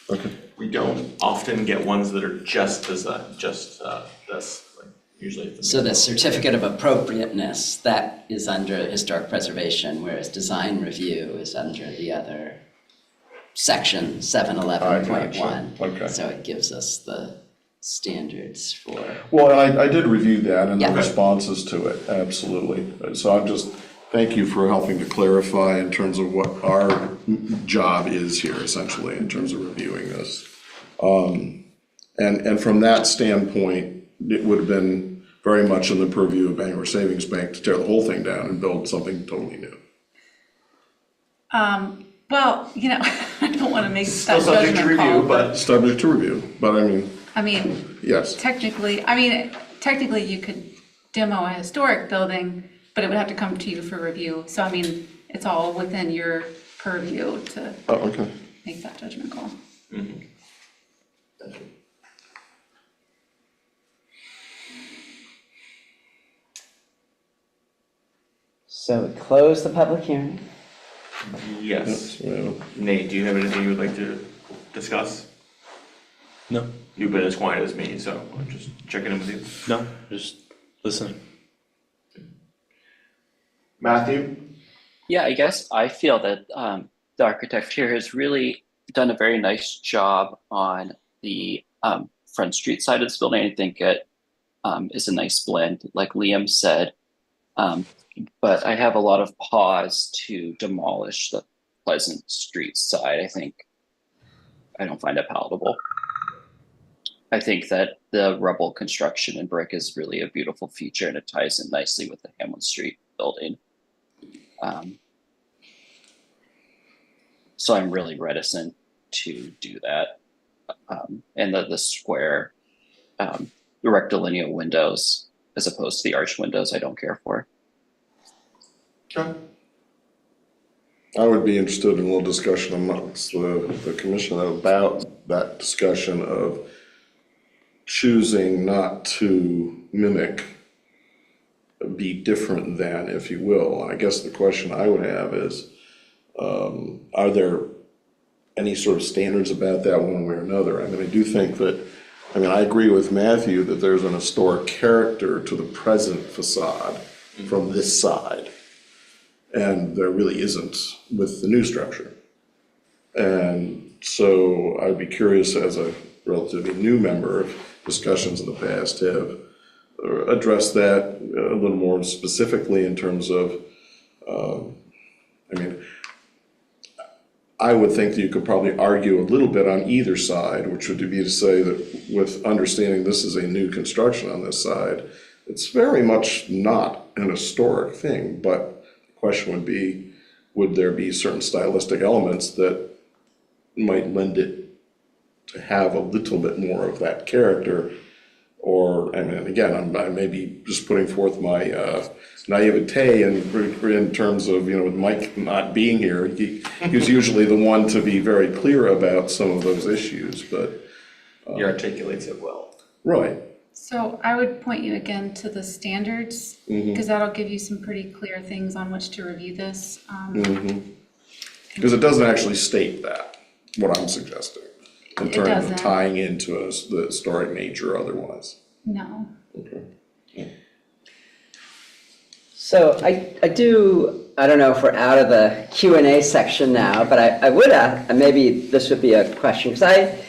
F: okay.
G: We don't often get ones that are just this, like usually it's.
C: So the certificate of appropriateness, that is under historic preservation, whereas design review is under the other section 711.1.
F: Okay.
C: So it gives us the standards for.
F: Well, and I did review that and the
C: Yeah.
F: responses to it, absolutely. So I'm just, thank you for helping to clarify in terms of what our job is here essentially in terms of reviewing this. And from that standpoint, it would have been very much in the purview of Bangor Savings Bank to tear the whole thing down and build something totally new.
H: Well, I don't want to make
G: Still
H: that
G: subject to
H: judgment call,
G: review, but
F: Subject to review, but
H: I mean,
F: yes,
H: technically you could demo a historic building, but it would have to come to you for review. So I mean, it's all within your purview to
F: oh, okay.
H: make that judgment call.
C: So we close the public hearing.
G: yes.
F: Well,
G: Nate, do you have anything you would like to discuss?
I: No,
G: You've been as quiet as me, so I'm just checking in with you.
I: no, just listening.
A: Matthew?
D: Yeah, I guess I feel that the architect here has really done a very nice job on the Front Street side of this building. I think it is a nice blend, like Liam said. But I have a lot of pause to demolish the Pleasant Street side. I don't find it palatable. I think that the rubble construction and brick is really a beautiful feature, and it ties in nicely with the Hamlin Street building. So I'm really reticent to do that. And the square, the rectilinear windows, as opposed to the arch windows, I don't care for.
A: Okay.
F: I would be interested in a little discussion amongst the commission about that discussion of choosing not to mimic, be different than, if you will. And I guess the question I would have is, are there any sort of standards about that one way or another? I mean, I do think that, I agree with Matthew that there's an historic character to the present facade from this side. And there really isn't with the new structure. And so I'd be curious, as a relatively new member, if discussions in the past have addressed that a little more specifically in terms of, I would think that you could probably argue a little bit on either side, which would be to say that with understanding this is a new construction on this side, it's very much not an historic thing, but the question would be, would there be certain stylistic elements that might lend it to have a little bit more of that character? Or, again, I may be just putting forth my naivete in terms of, with Mike not being here, he's usually the one to be very clear about some of those issues, but.
G: He articulates it well.
F: Right.
H: So I would point you again to the standards, because that'll give you some pretty clear things on which to review this.
F: Because it doesn't actually state that, what I'm suggesting, in
H: It
F: terms of
H: doesn't.
F: tying into the historic nature otherwise.
H: No.
F: Okay.
C: So I don't know if we're out of the Q&A section now, but I would ask, maybe this would be a question, because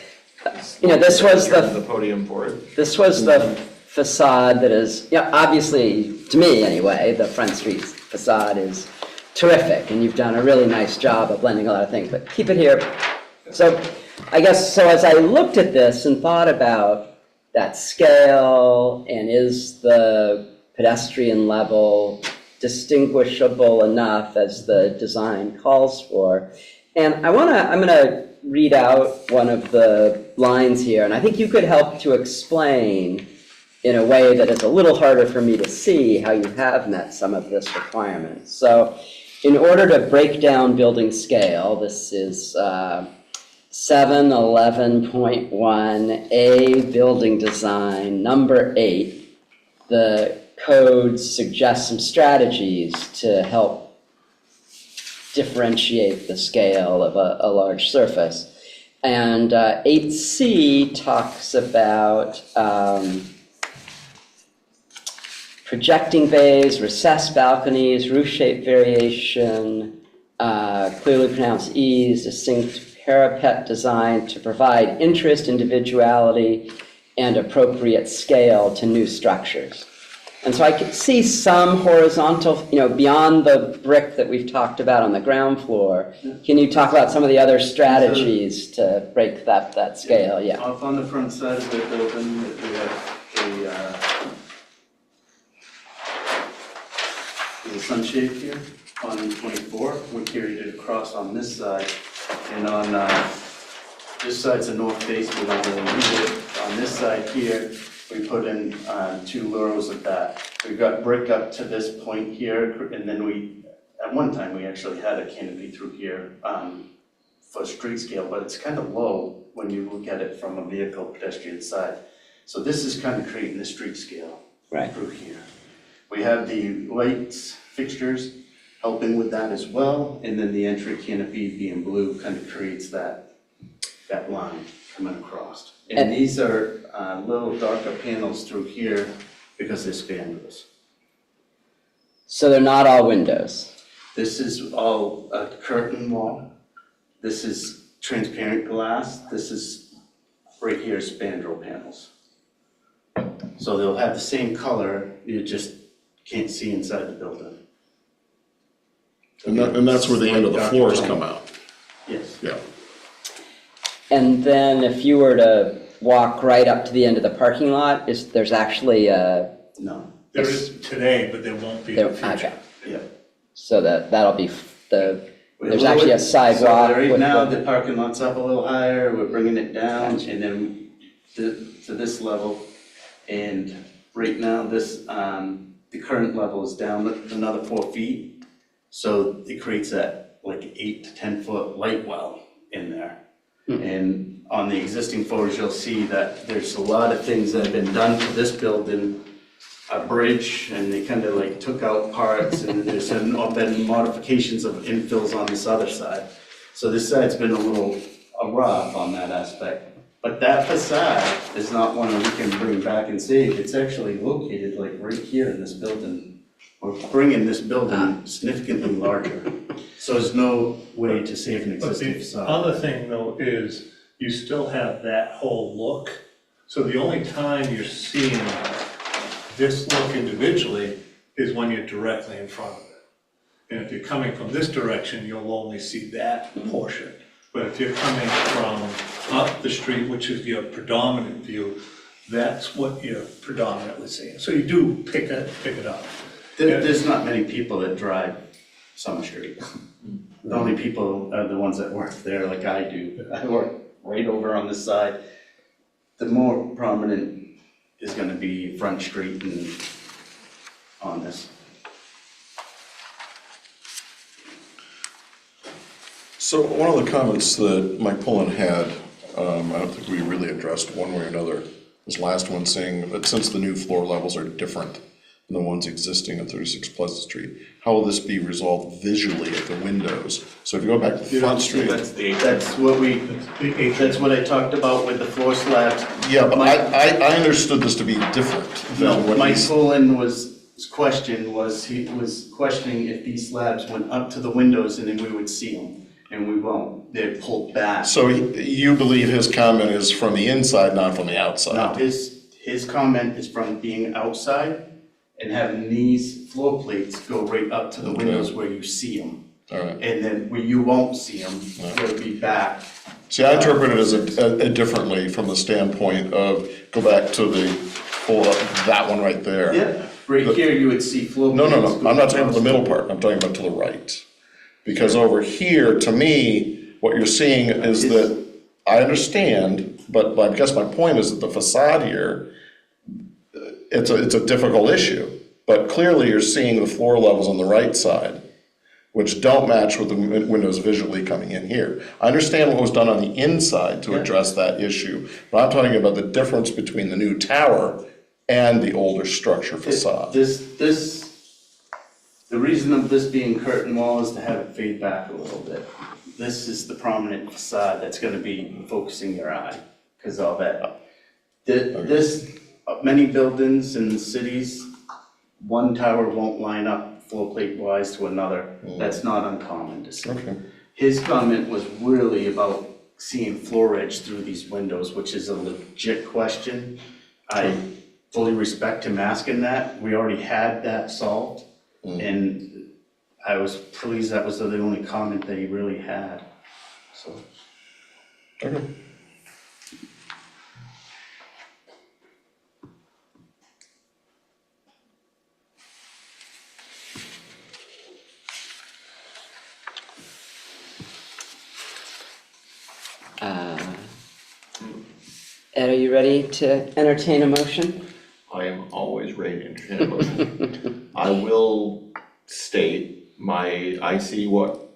C: you know, this was
G: The podium for it.
C: this was the facade that is, yeah, obviously, to me anyway, the Front Street facade is terrific, and you've done a really nice job of blending a lot of things, but keep it here. So I guess, so as I looked at this and thought about that scale, and is the pedestrian level distinguishable enough as the design calls for? And I'm gonna read out one of the lines here, and I think you could help to explain in a way that is a little harder for me to see how you have met some of this requirement. So in order to break down building scale, this is 711.1A building design, number 8. The code suggests some strategies to help differentiate the scale of a large surface. And 8C talks about projecting bays, recessed balconies, roof shape variation, clearly pronounced ease, distinct parapet design to provide interest, individuality, and appropriate scale to new structures. And so I could see some horizontal, you know, beyond the brick that we've talked about on the ground floor. Can you talk about some of the other strategies to break that scale? Yeah.
B: Off on the front side of the building, we have a sunshade here on 24. We carried it across on this side, and on this side's a north face, we don't really need it. On this side here, we put in 2 rows of that. We got brick up to this point here, and then at one time, we actually had a canopy through here for street scale, but it's kind of low when you look at it from a vehicle pedestrian side. So this is kind of creating the street scale
C: Right.
B: through here. We have the lights, fixtures helping with that as well, and then the entry canopy being blue kind of creates that line coming across. And these are little darker panels through here because they're spandrels.
C: So they're not all windows.
B: This is all a curtain wall. This is transparent glass. This is right here spandrel panels. So they'll have the same color, you just can't see inside the building.
F: And that's where the end of the floors come out,
B: Yes.
F: yeah.
C: And then if you were to walk right up to the end of the parking lot, there's actually a,
B: No.
E: There is today, but there won't be in the future.
C: okay.
B: Yeah.
C: So that'll be there's
B: We'll
C: actually a
B: look-
C: sidewalk.
B: So right
C: with
B: now,
C: the-
B: the parking lot's up a little higher, we're bringing it down and then to this level. And right now, this, the current level is down another 4 feet. So it creates that like 8 to 10 foot light well in there. And on the existing photos, you'll see that there's a lot of things that have been done to this building, a bridge, and they kind of like took out parts, and there's been modifications of infills on this other side. So this side's been a little rough on that aspect. But that facade is not one that we can bring back and save. It's actually located like right here in this building. We're bringing this building significantly larger. So there's no way to save an
E: But
B: existing
E: the
B: facade.
E: other thing though is you still have that whole look. So the only time you're seeing this look individually is when you're directly in front of it. And if you're coming from this direction, you'll only see that portion. But if you're coming from up the street, which is your predominant view, that's what you're predominantly seeing. So you do pick it up.
B: There's not many people that drive Summer Street. The only people are the ones that work there like I do. I work right over on this side. The more prominent is gonna be Front Street and on this.
F: So one of the comments that Mike Pullen had, I don't think we really addressed one way or another, this last one saying that since the new floor levels are different than the ones existing at 36 Pleasant Street, how will this be resolved visually at the windows? So if you go back to Front Street.
G: That's the
B: That's what I talked about with the floor slabs.
F: Yeah, but I understood this to be different
B: No,
F: than what
B: Mike
F: he's.
B: Pullen his question was, he was questioning if these slabs went up to the windows and then we would see them, and we won't. they're pulled back.
F: So you believe his comment is from the inside, not from the
B: Now,
F: outside?
B: his comment is from being outside and having these floor plates go right up to the windows where you see them.
F: All right.
B: And then where you won't see them, they'll be back.
F: See, I interpret it as a differently from the standpoint of, go back to the, that one right there.
B: Yeah, right here you would see floor
F: No,
B: plates.
F: no, no, I'm not talking about the middle part, I'm talking about to the right. Because over here, to me, what you're seeing is that, I understand, but I guess my point is that the facade here, it's a difficult issue. But clearly you're seeing the floor levels on the right side, which don't match with the windows visually coming in here. I understand what was done on the inside to address that issue, but I'm talking about the difference between the new tower and the older structure facade.
B: The reason of this being curtain wall is to have it fade back a little bit. This is the prominent facade that's gonna be focusing your eye, cause all that. Many buildings in cities, one tower won't line up floor plate wise to another. That's not uncommon to see.
F: Okay.
B: His comment was really about seeing floor edge through these windows, which is a legit question. I fully respect him asking that. We already had that solved. And I was pleased that was the only comment that he really had, so.
F: Okay.
C: Ed, are you ready to entertain a motion?
G: I am always ready to entertain a motion. I will state I see what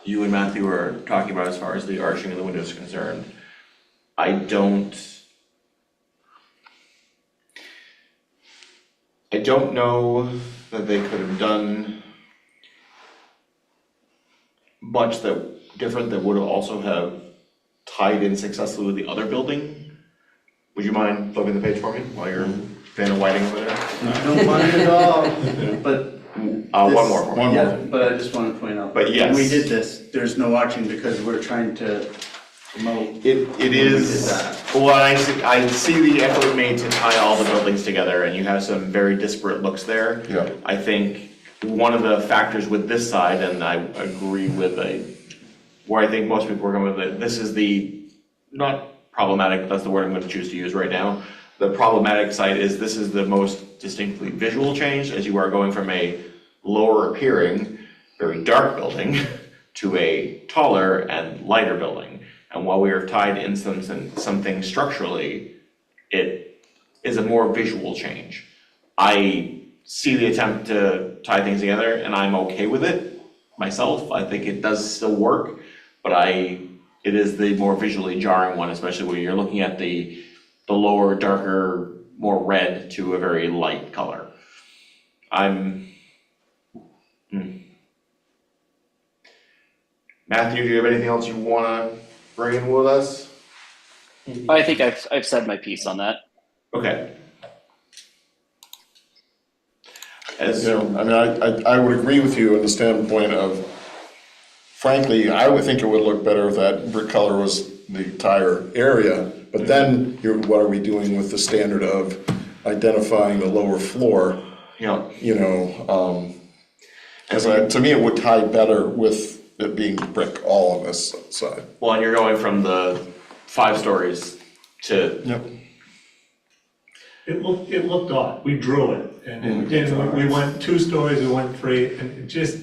G: you and Matthew are talking about as far as the arching of the window is concerned. I don't know that they could have done much different that would also have tied in successfully with the other building. Would you mind flipping the page for me while you're Vanna Whiting over there?
B: I don't mind at all, but.
G: One more.
B: Yeah, but I just want to point out.
G: But yes.
B: When we did this, there's no arching because we're trying to promote.
G: It is,
B: did that.
G: well, I see the effort made to tie all the buildings together, and you have some very disparate looks there.
F: Yeah.
G: I think one of the factors with this side, and I agree with where I think most people are going with it, this is the, not problematic, but that's the word I'm gonna choose to use right now. The problematic side is this is the most distinctly visual change, as you are going from a lower appearing, very dark building to a taller and lighter building. And while we are tied in some things structurally, it is a more visual change. I see the attempt to tie things together and I'm okay with it myself. I think it does still work, but it is the more visually jarring one, especially when you're looking at the lower, darker, more red to a very light color. Matthew, do you have anything else you wanna bring in with us?
D: I think I've said my piece on that.
G: Okay.
F: You know, I mean, I would agree with you in the standpoint of, frankly, I would think it would look better if that brick color was the entire area, but then what are we doing with the standard of identifying the lower floor?
G: Yeah.
F: You know, to me, it would tie better with it being brick all on this side.
G: Well, and you're going from the 5 stories to,
F: Yep.
E: It looked odd, we drew it, and we went 2 stories, we went 3, and it just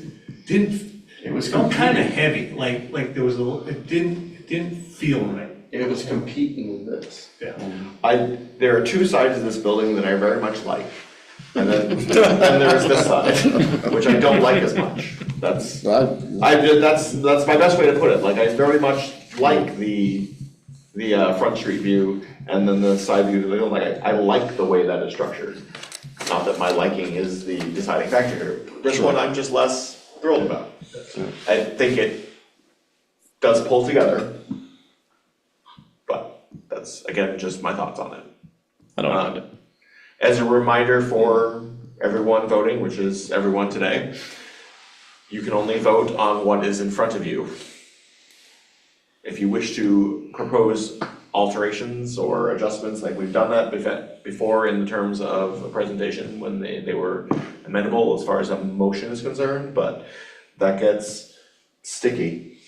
E: didn't,
B: It was
E: felt kind of
B: competing.
E: heavy, like there was it didn't feel right.
B: It was competing with this.
E: Yeah.
G: there are 2 sides of this building that I very much like. And then there's this side, which I don't like as much. That's my best way to put it. Like, I very much like the Front Street view and then the side view. I like the way that is structured. Not that my liking is the deciding factor here. This one I'm just less thrilled about. I think it does pull together, but that's, again, just my thoughts on it.
I: I don't mind it.
G: As a reminder for everyone voting, which is everyone today, you can only vote on what is in front of you. if you wish to propose alterations or adjustments, like we've done that before in the terms of a presentation when they were amenable as far as a motion is concerned, but that gets sticky.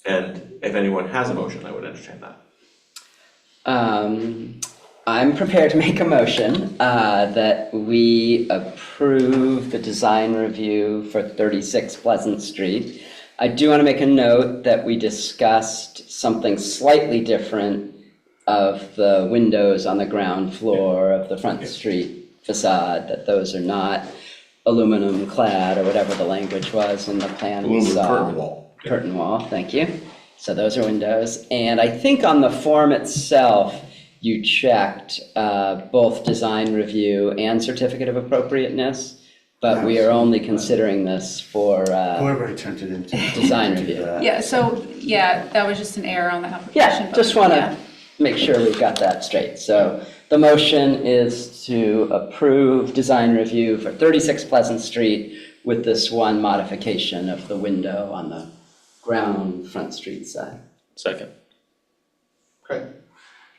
G: And if anyone has a motion, I would entertain that.
C: I'm prepared to make a motion that we approve the design review for 36 Pleasant Street. I do want to make a note that we discussed something slightly different of the windows on the ground floor of the front street facade, that those are not aluminum clad or whatever the language was in the plan we
F: Aluminum
C: saw.
F: curtain wall.
C: Curtain wall, thank you. So those are windows. And I think on the form itself, you checked both design review and certificate of appropriateness, but we are only considering this for
B: Whoever I turned it into.
C: design review.
H: Yeah, so, yeah, that was just an error on the application.
C: Yeah,
H: but
C: just want
H: yeah.
C: to make sure we've got that straight. So the motion is to approve design review for 36 Pleasant Street with this one modification of the window on the ground front street side.
I: Second.
A: Okay,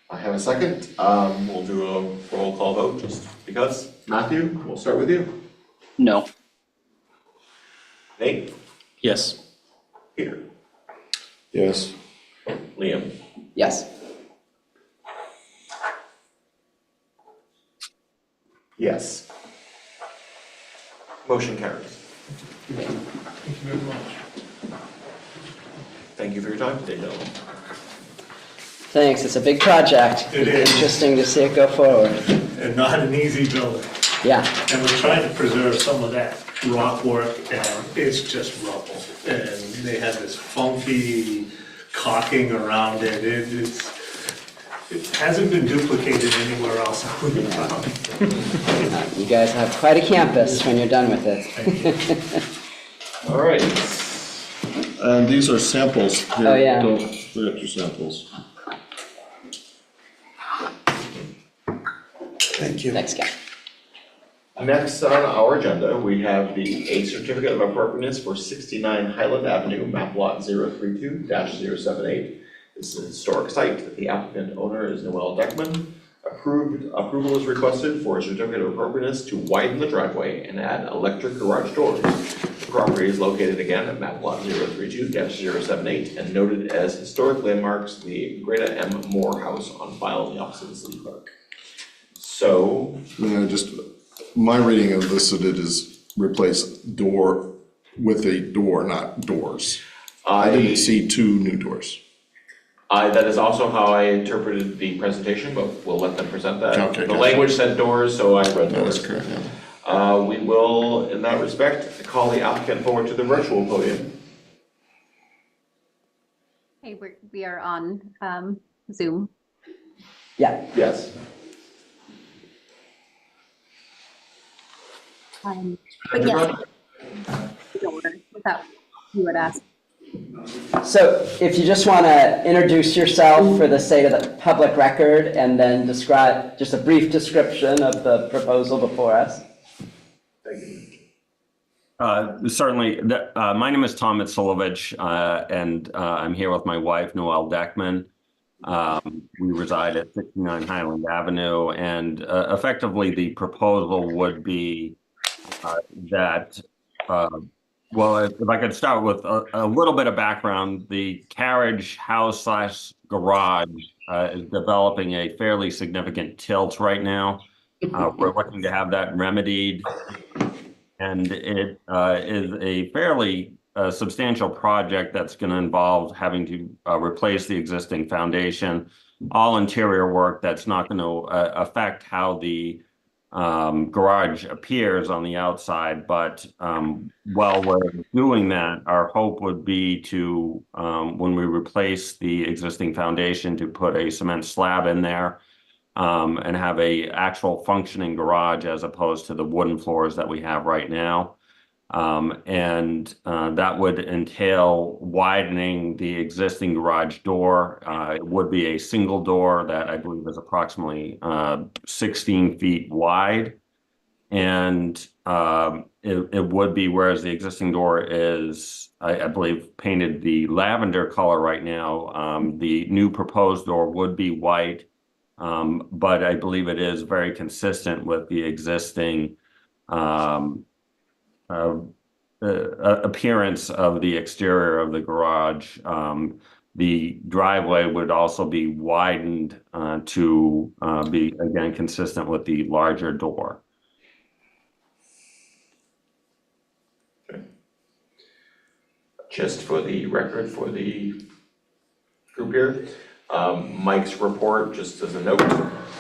A: I have a second.
G: We'll do a roll call vote just because.
A: Matthew, we'll start with you.
D: No.
G: Nate,
I: Yes.
G: Peter,
F: Yes.
G: Liam,
C: Yes.
A: Yes.
G: motion carries.
E: Thank you very much.
G: Thank you for your time today, gentlemen.
C: Thanks, it's a big project.
E: It is.
C: Interesting to see it go forward.
E: And not an easy building.
C: Yeah,
E: And we're trying to preserve some of that rock work, and it's just rubble. And they had this funky caulking around it. It hasn't been duplicated anywhere else that we've found.
C: you guys have quite a campus when you're done with it.
G: All right.
F: And these are samples. Here,
C: Oh, yeah.
F: Don't forget your samples.
B: Thank you.
C: Thanks, Ken.
A: Next on our agenda, we have a certificate of appropriateness for 69 Highland Avenue, map lot 032-078. This is a historic site. The applicant owner is Noel Deckman. Approval is requested for a certificate of appropriateness to widen the driveway and add electric garage doors. The property is located again at map lot 032-078 and noted as historic landmarks, the Greta M. Moore House on file in the office of the city clerk. So,
F: My reading of this, it is replace door with a door, not doors. I didn't see two new doors.
G: that is also how I interpreted the presentation, but we'll let them present that.
F: Okay,
G: The
F: gotcha.
G: language said doors, so I read
F: That is
G: doors.
F: correct, yeah.
G: We will, in that respect, call the applicant forward to the virtual podium.
J: Hey, we are on Zoom.
C: Yeah,
A: yes.
J: But yes, without you would ask.
C: so if you just want to introduce yourself for the sake of the public record and then describe, just a brief description of the proposal before us.
K: Certainly. My name is Tom Mitsulovich, and I'm here with my wife, Noelle Deckman. We reside at 69 Highland Avenue, and effectively the proposal would be that, well, if I could start with a little bit of background, the carriage house / garage is developing a fairly significant tilt right now. We're looking to have that remedied. And it is a fairly substantial project that's going to involve having to replace the existing foundation, all interior work that's not going to affect how the garage appears on the outside. But while we're doing that, our hope would be to, when we replace the existing foundation, to put a cement slab in there. And have a actual functioning garage as opposed to the wooden floors that we have right now. And that would entail widening the existing garage door. It would be a single door that I believe is approximately 16 feet wide. And it would be, whereas the existing door is, I believe, painted the lavender color right now, the new proposed door would be white. But I believe it is very consistent with the existing appearance of the exterior of the garage. The driveway would also be widened to be, again, consistent with the larger door.
G: Just for the record, for the group here, Mike's report, just as a note,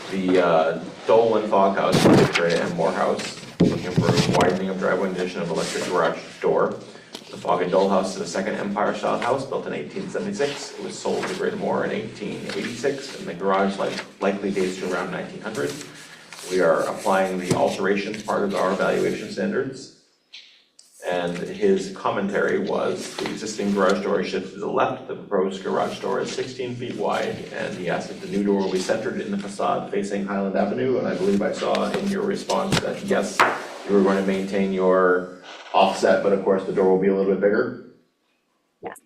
G: the Dolan Foghouse, Victoria and Morehouse, looking for widening of driveway and addition of electric garage door. The Fogg and Dole House is a second Empire style house built in 1876. It was sold to Greater Moore in 1886, and the garage likely dates to around 1900. We are applying the alterations part of our evaluation standards. And his commentary was, the existing garage door is shifted to the left, the proposed garage door is 16 feet wide, and he asked if the new door will be centered in the facade facing Highland Avenue, and I believe I saw in your response that yes, you were going to maintain your offset, but of course the door will be a little bit bigger.
J: Yes.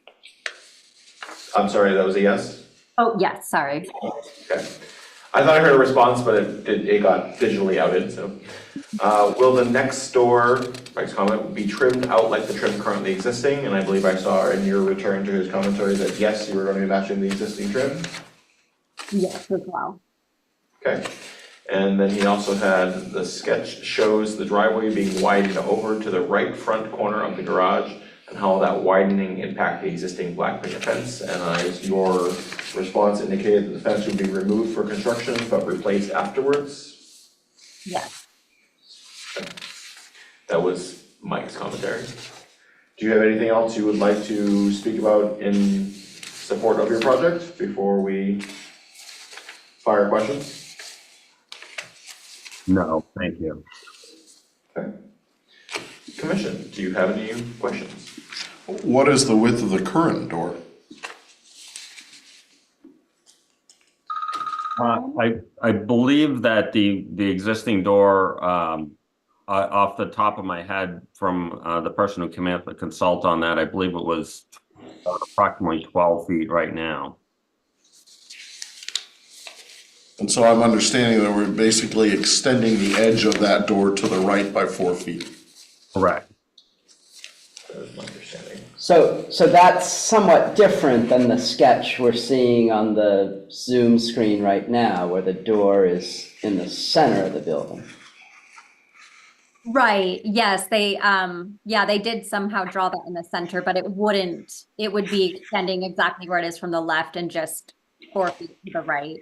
G: I'm sorry, that was a yes?
J: Oh, yes, sorry.
G: Okay. I thought I heard a response, but it got digitally outed, so. Will the next door, Mike's comment, be trimmed out like the trim currently existing? And I believe I saw in your return to his commentary that yes, you were going to be matching the existing trim.
J: Yes, as well.
G: Okay. And then he also had, the sketch shows the driveway being widened over to the right front corner of the garage, and how that widening impact the existing black picket fence. And your response indicated that the fence would be removed for construction but replaced afterwards.
J: Yes.
G: That was Mike's commentary. Do you have anything else you would like to speak about in support of your project before we fire questions?
K: No, thank you.
G: Okay. Commission, do you have any questions?
F: What is the width of the current door?
K: I believe that the existing door, off the top of my head from the person who came out to consult on that, I believe it was approximately 12 feet right now.
F: And so I'm understanding that we're basically extending the edge of that door to the right by 4 feet.
K: Correct.
G: That is my understanding.
C: So that's somewhat different than the sketch we're seeing on the Zoom screen right now, where the door is in the center of the building.
J: Right, yes, they did somehow draw that in the center, but it would be extending exactly where it is from the left and just 4 feet to the right.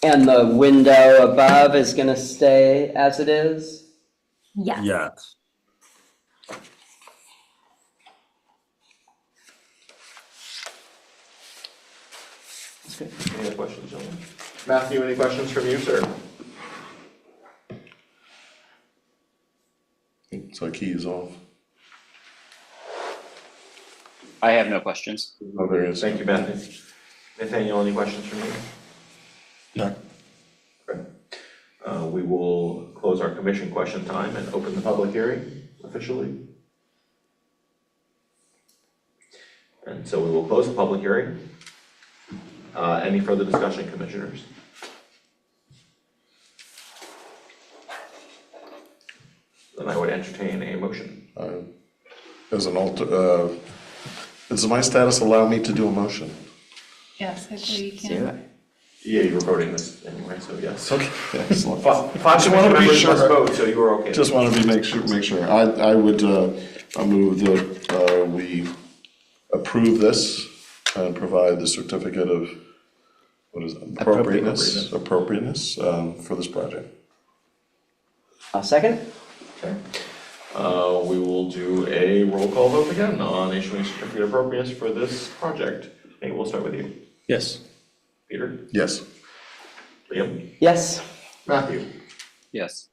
C: And the window above is gonna stay as it is?
J: Yes.
K: Yes.
G: Any other questions, gentlemen? Matthew, any questions from you, sir?
F: So key's off.
D: I have no questions.
F: Oh, there is.
G: Thank you, Matthew. Nathaniel, any questions from you?
F: No.
G: Okay. We will close our commission question time and open the public hearing officially. And so we will close the public hearing. Any further discussion, commissioners? Then I would entertain a motion.
F: As an does my status allow me to do a motion?
H: Yes, I believe you
C: Do
H: can.
C: it.
G: Yeah, you were voting this anyway, so yes.
F: Okay. Excellent.
G: Five
F: Just wanna be
G: members
F: sure.
G: must vote, so you were okay.
F: Just wanted to make sure. I would, I move that, we approve this and provide the certificate of, what is it? Appropriateness, for this project.
C: I'll second.
G: Okay. We will do a roll call vote again on issuing certificate of appropriateness for this project. Nate, we'll start with you.
I: Yes.
G: Peter?
F: Yes.
G: Liam?
C: Yes.
G: Matthew?
D: Yes.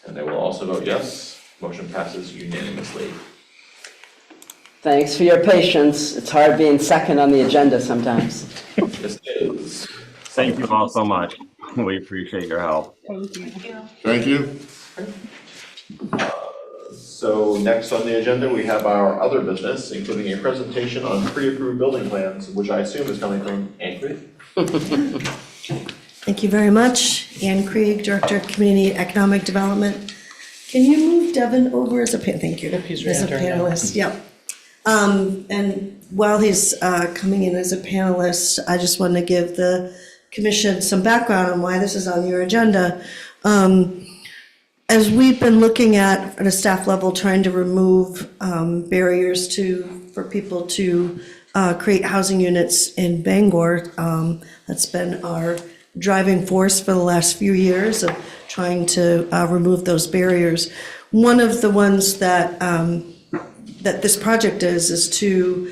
G: And I will also vote yes. Motion passes unanimously.
C: Thanks for your patience. It's hard being second on the agenda sometimes.
G: This is.
K: Thank you all so much. We appreciate your help.
F: Thank you.
A: So next on the agenda, we have our other business, including a presentation on pre-approved building plans, which I assume is coming from Ann Creed.
L: Thank you very much. Ann Krieg, Director of Community Economic Development. Can you move Devin over as a thank you. As a panelist, yep. And while he's coming in as a panelist, I just want to give the commission some background on why this is on your agenda. As we've been looking at a staff level, trying to remove barriers for people to create housing units in Bangor, that's been our driving force for the last few years of trying to remove those barriers. One of the ones that that this project is to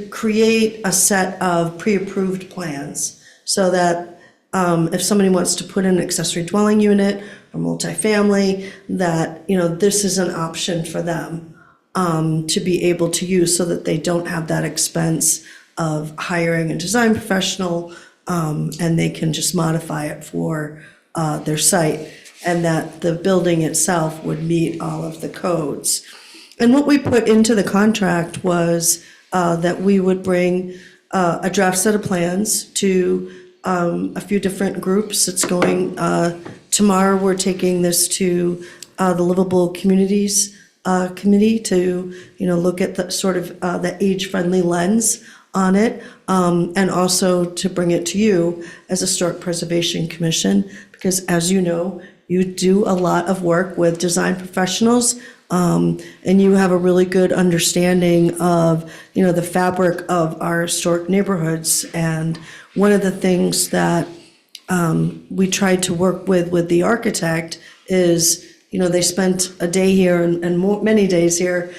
L: create a set of pre-approved plans so that if somebody wants to put in an accessory dwelling unit or multifamily, that, you know, this is an option for them to be able to use so that they don't have that expense of hiring a design professional, and they can just modify it for their site, and that the building itself would meet all of the codes. And what we put into the contract was that we would bring a draft set of plans to a few different groups. It's going, tomorrow we're taking this to the Livable Communities Committee to, you know, look at the sort of the age-friendly lens on it, and also to bring it to you as a Historic Preservation Commission, because as you know, you do a lot of work with design professionals, and you have a really good understanding of, you know, the fabric of our historic neighborhoods. And one of the things that we tried to work with the architect is, you know, they spent a day here and many days here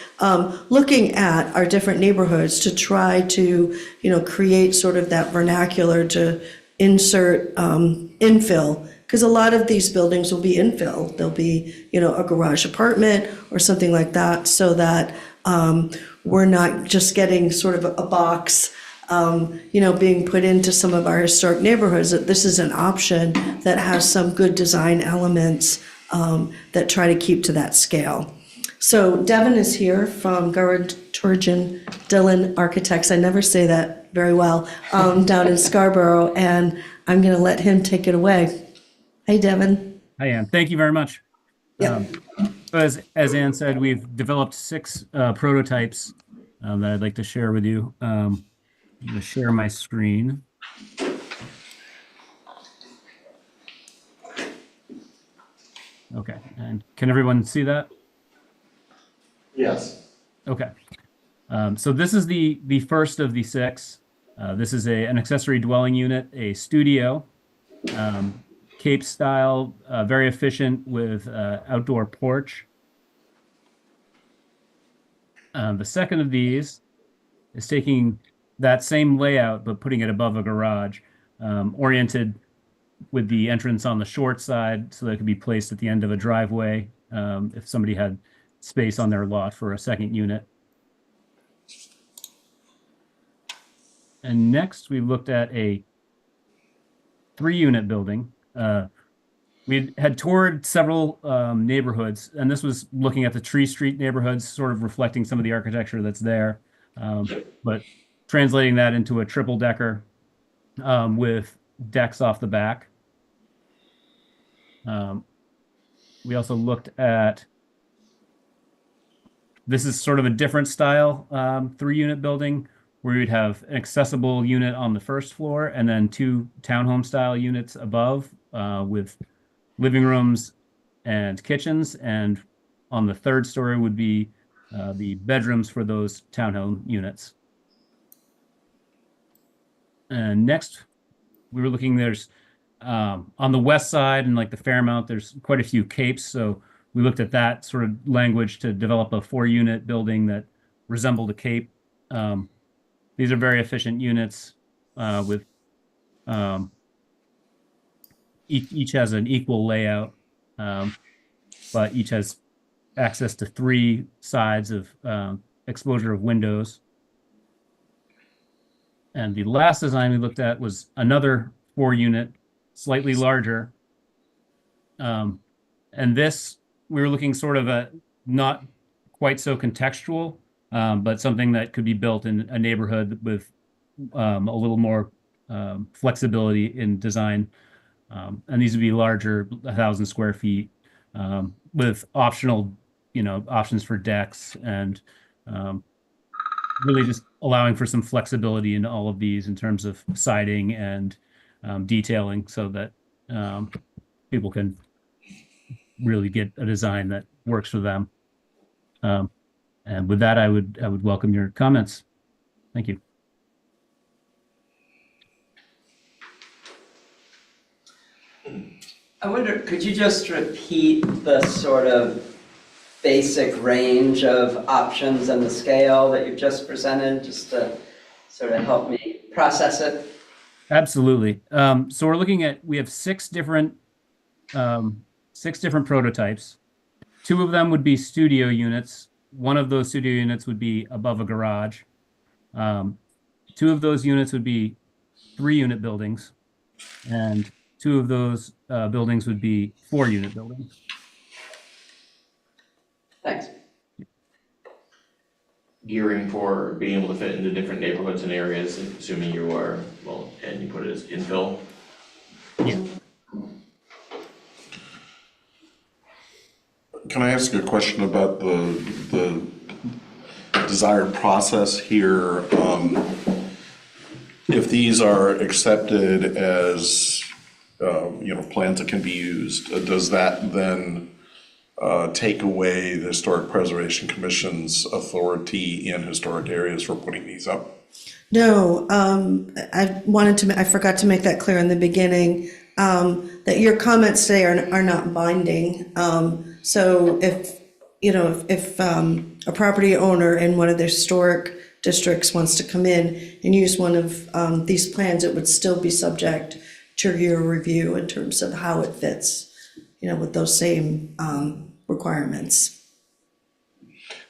L: looking at our different neighborhoods to try to, you know, create sort of that vernacular to insert infill. Because a lot of these buildings will be infill. They'll be, you know, a garage apartment or something like that, so that we're not just getting sort of a box, you know, being put into some of our historic neighborhoods. That this is an option that has some good design elements that try to keep to that scale. So Devin is here from Turgeon Dillon Architects. I never say that very well, down in Scarborough, and I'm going to let him take it away. Hey, Devin.
M: Hi, Ann. Thank you very much.
L: Yeah.
M: As Ann said, we've developed 6 prototypes that I'd like to share with you. I'm going to share my screen. Okay, and can everyone see that?
A: Yes.
M: Okay. So this is the first of the 6. This is an accessory dwelling unit, a studio, Cape style, very efficient with outdoor porch. The second of these is taking that same layout but putting it above a garage, oriented with the entrance on the short side so that it could be placed at the end of a driveway if somebody had space on their lot for a second unit. And next we looked at a 3-unit building. We had toured several neighborhoods, and this was looking at the Tree Street neighborhoods, sort of reflecting some of the architecture that's there, but translating that into a triple decker with decks off the back. We also looked at, this is sort of a different style 3-unit building where you'd have an accessible unit on the first floor and then 2 townhome style units above with living rooms and kitchens, and on the 3rd story would be the bedrooms for those townhome units. And next we were looking, there's on the west side and like the Fairmount, there's quite a few capes, so we looked at that sort of language to develop a 4-unit building that resembled a cape. These are very efficient units with each has an equal layout, but each has access to 3 sides of exposure of windows. And the last design we looked at was another 4-unit slightly larger. And this, we were looking sort of a not quite so contextual, but something that could be built in a neighborhood with a little more flexibility in design. And these would be larger, 1,000 square feet, with optional, options for decks and really just allowing for some flexibility in all of these in terms of siding and detailing so that people can really get a design that works for them. And with that, I would welcome your comments. Thank you.
C: I wonder, could you just repeat the sort of basic range of options and the scale that you've just presented, just to sort of help me process it?
M: Absolutely. So we're looking at, we have six different prototypes. Two of them would be studio units. One of those studio units would be above a garage. Two of those units would be 3-unit buildings, and two of those buildings would be 4-unit buildings.
C: Thanks.
G: Gearing for being able to fit into different neighborhoods and areas, assuming you are, well, and you put it as infill.
F: Can I ask a question about the desired process here? If these are accepted as, plans that can be used, does that then take away the Historic Preservation Commission's authority in historic areas for putting these up?
L: No, I forgot to make that clear in the beginning, that your comments today are not binding. So if a property owner in one of the historic districts wants to come in and use one of these plans, it would still be subject to your review in terms of how it fits, with those same requirements.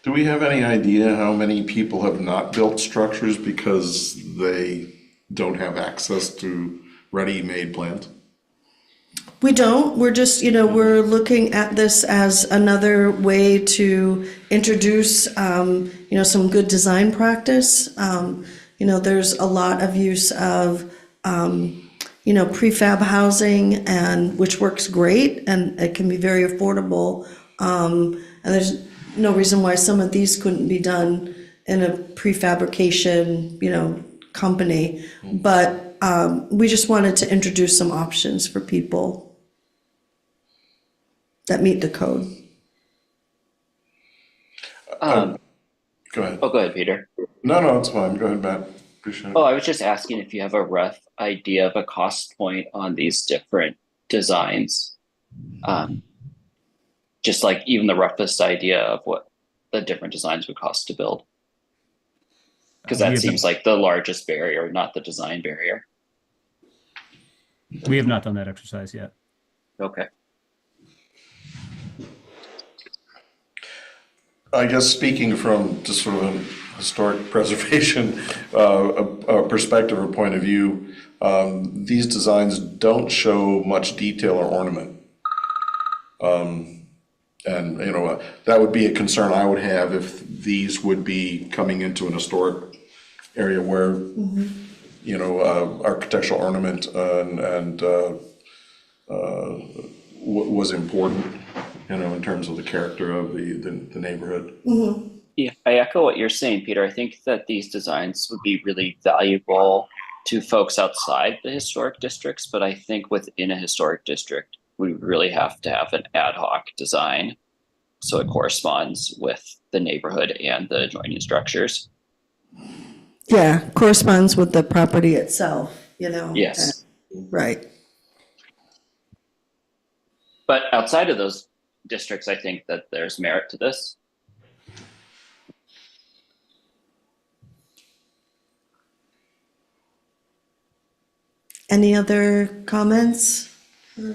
F: Do we have any idea how many people have not built structures because they don't have access to ready-made plans?
L: We don't, we're just, we're looking at this as another way to introduce, some good design practice. There's a lot of use of, prefab housing, and which works great, and it can be very affordable. And there's no reason why some of these couldn't be done in a prefabrication, company. But we just wanted to introduce some options for people that meet the code.
F: Go ahead.
D: Oh, go ahead, Peter.
F: No, it's fine. Go ahead, Matt. Appreciate it.
D: Oh, I was just asking if you have a rough idea of a cost point on these different designs. Just like even the roughest idea of what the different designs would cost to build. Because that seems like the largest barrier, not the design barrier.
M: We have not done that exercise yet.
D: Okay.
F: I guess speaking from just sort of a historic preservation perspective or point of view, these designs don't show much detail or ornament. And, that would be a concern I would have if these would be coming into an historic area where, architectural ornament was important, in terms of the character of the neighborhood.
L: Mm-hmm.
D: Yeah, I echo what you're saying, Peter. I think that these designs would be really valuable to folks outside the historic districts, but I think within a historic district, we really have to have an ad hoc design so it corresponds with the neighborhood and the adjoining structures.
L: Yeah, corresponds with the property itself,
D: Yes.
L: Right.
D: But outside of those districts, I think that there's merit to this.
L: Any other comments? Or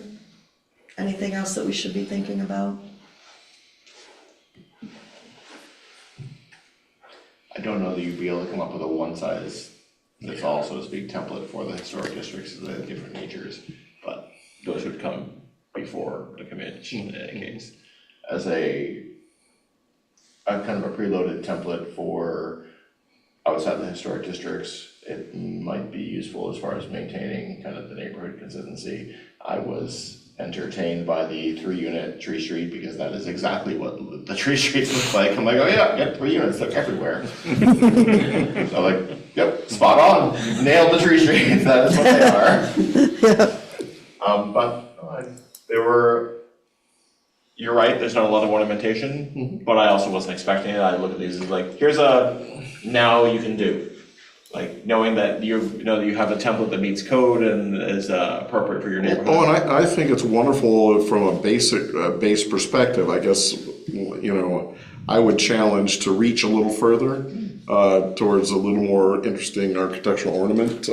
L: anything else that we should be thinking about?
A: I don't know that you'd be able to come up with a one size fits all, so to speak, template for the historic districts of the different natures. but those would come before the commission in any case. As a kind of a preloaded template for outside the historic districts, it might be useful as far as maintaining kind of the neighborhood consistency. I was entertained by the 3-unit Tree Street because that is exactly what the Tree Streets look like. I'm like, oh yeah, 3 units, look everywhere. So like, yep, spot on, you nailed the Tree Streets, that is what they are. There were, you're right, there's not a lot of ornamentation, but I also wasn't expecting it. I look at these as like, here's a now you can do. Like knowing that you know that you have a template that meets code and is appropriate for your neighborhood.
F: Oh, and I think it's wonderful from a base perspective. I guess, you know, I would challenge to reach a little further towards a little more interesting architectural ornament,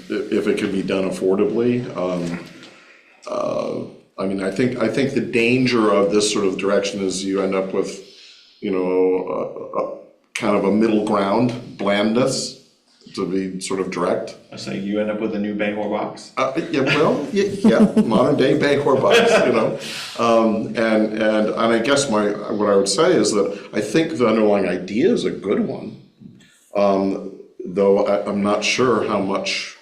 F: if it could be done affordably. I mean, I think the danger of this sort of direction is you end up with, you know, kind of a middle ground, blandness, to be sort of direct.
A: I say you end up with a new Bangor box.
F: Yeah, modern day Bangor box, you know. And I guess what I would say is that I think the underlying idea is a good one. Though I'm not sure how much,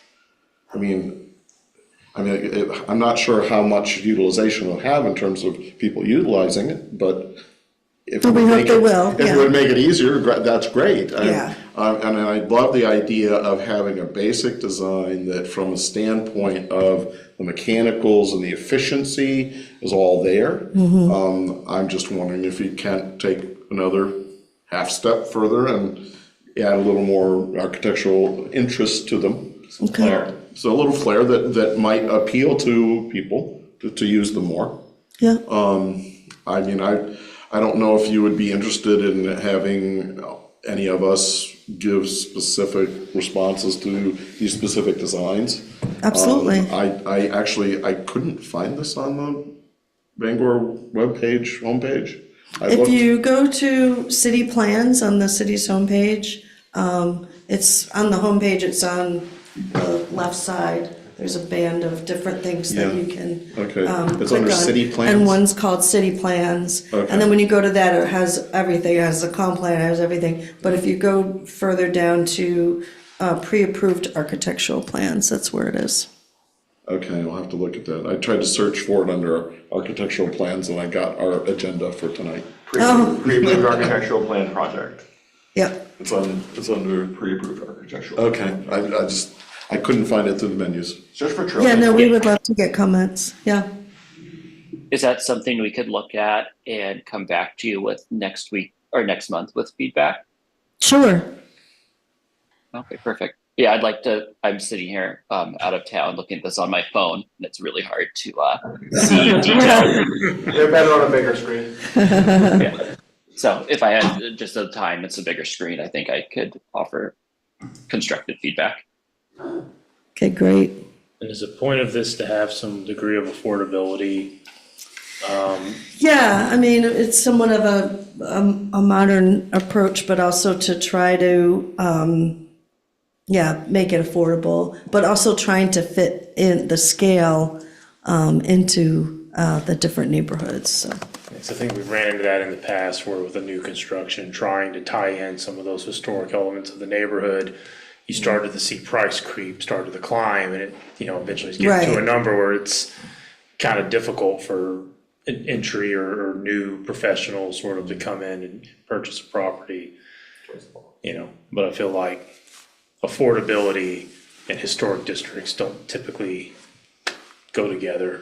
F: I'm not sure how much utilization it'll have in terms of people utilizing it, but if it would make it easier, that's great.
L: Yeah.
F: And I love the idea of having a basic design that from a standpoint of the mechanicals and the efficiency is all there. I'm just wondering if you can't take another half step further and add a little more architectural interest to them.
L: Okay.
F: So a little flair that might appeal to people to use them more.
L: Yeah.
F: I don't know if you would be interested in having any of us give specific responses to these specific designs.
L: Absolutely.
F: I couldn't find this on the Bangor homepage.
L: If you go to city plans on the city's homepage, it's on the homepage, it's on the left side. There's a band of different things that you can
F: Okay, it's
L: click
F: under
L: on.
F: city plans?
L: And one's called city plans.
F: Okay.
L: And then when you go to that, it has everything, it has the comp plan, it has everything. But if you go further down to pre-approved architectural plans, that's where it is.
F: Okay, I'll have to look at that. I tried to search for it under architectural plans and I got our agenda for tonight.
A: Pre-approved architectural plan project.
L: Yep.
F: It's under pre-approved architectural. Okay, I couldn't find it through the menus.
A: Search for trail.
L: Yeah, no, we would love to get comments, yeah.
D: Is that something we could look at and come back to you with next week or next month with feedback?
L: Sure.
D: Okay, perfect. Yeah, I'm sitting here out of town looking at this on my phone, and it's really hard to see detail.
A: They're better on a bigger screen.
D: Yeah. So if I had just the time, it's a bigger screen, I think I could offer constructive feedback.
L: Okay, great.
I: And is the point of this to have some degree of affordability?
L: Yeah, I mean, it's somewhat of a modern approach, but also to try to, make it affordable, but also trying to fit in the scale into the different neighborhoods, so.
I: So I think we've ran into that in the past where with a new construction, trying to tie in some of those historic elements of the neighborhood, you started to see price creep, started to climb, and it, eventually is getting to a number where it's kind of difficult for an entry or new professionals sort of to come in and purchase a property, but I feel like affordability and historic districts don't typically go together,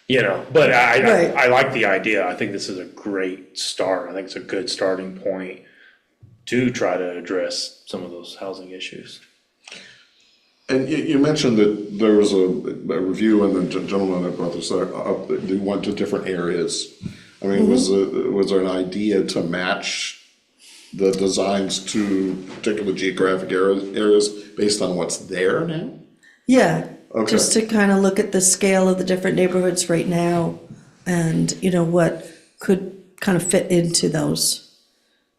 I: but I like the idea. I think this is a great start. I think it's a good starting point to try to address some of those housing issues.
F: And you mentioned that there was a review and the gentleman that brought this up, they went to different areas. I mean, was there an idea to match the designs to particular geographic areas based on what's there now?
L: Yeah,
F: Okay.
L: just to kind of look at the scale of the different neighborhoods right now and, what could kind of fit into those.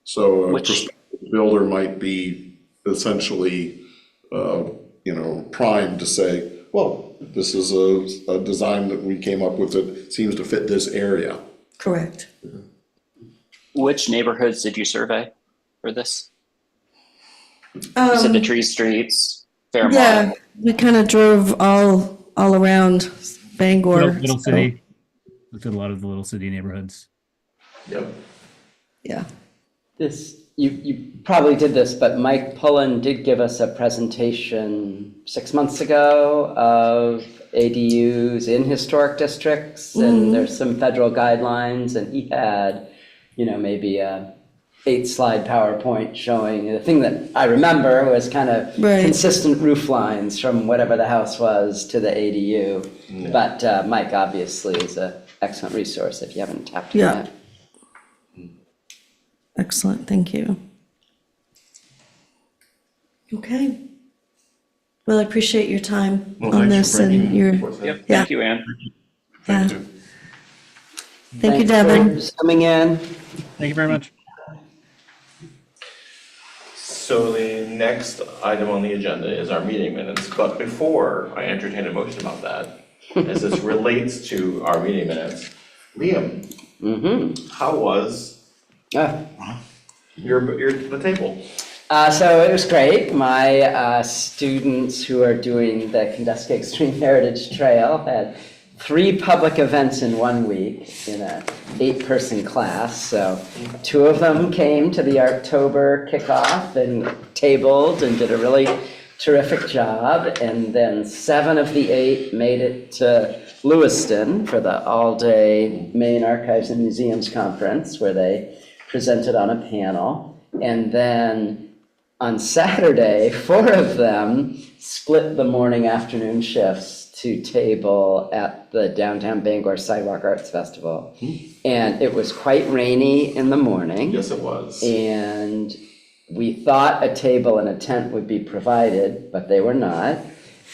F: So a prospective builder might be essentially, primed to say, well, this is a design that we came up with that seems to fit this area.
L: Correct.
D: Which neighborhoods did you survey for this? You said the Tree Streets, Fairmont.
L: Yeah, we kind of drove all around Bangor.
M: Little City. Looked at a lot of the Little City neighborhoods.
A: Yep.
L: Yeah.
C: You probably did this, but Mike Pullen did give us a presentation 6 months ago of ADUs in historic districts, and there's some federal guidelines, and he had, maybe a 8-slide PowerPoint showing, the thing that I remember was kind of consistent roof lines from whatever the house was to the ADU. Yeah. But Mike obviously is an excellent resource if you haven't tapped into that.
L: Excellent, thank you. Okay. Well, I appreciate your time on this and your,
D: Yep, thank you, Ann.
L: yeah.
F: you.
L: Thank you,
C: Thanks
L: Devin.
C: for coming in.
M: Thank you very much.
G: So the next item on the agenda is our meeting minutes, but before I entertain a motion about that, as this relates to our meeting minutes, Liam, how was the table?
C: So it was great. My students who are doing the Kenduskeag Extreme Heritage Trail had 3 public events in 1 week in a 8-person class. So 2 of them came to the October kickoff and tabled and did a really terrific job. And then 7 of the 8 made it to Lewiston for the all-day Maine Archives and Museums Conference, where they presented on a panel. And then on Saturday, 4 of them split the morning afternoon shifts to table at the Downtown Bangor Sidewalk Arts Festival. And it was quite rainy in the morning.
G: Yes, it was.
C: And we thought a table and a tent would be provided, but they were not.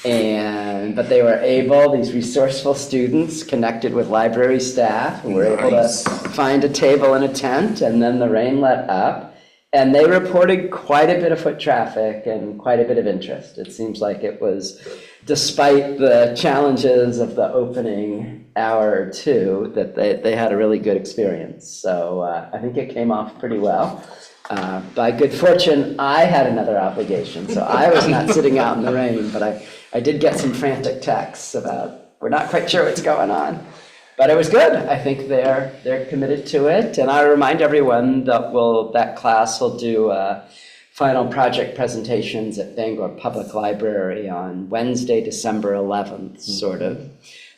C: But they were able, these resourceful students connected with library staff who were able to find a table and a tent, and then the rain let up. And they reported quite a bit of foot traffic and quite a bit of interest. It seems like it was, despite the challenges of the opening hour or 2, that they had a really good experience. So I think it came off pretty well. By good fortune, I had another obligation, so I was not sitting out in the rain, but I did get some frantic texts about, we're not quite sure what's going on. But it was good. I think they're committed to it. And I remind everyone that class will do final project presentations at Bangor Public Library on Wednesday, December 11th, sort of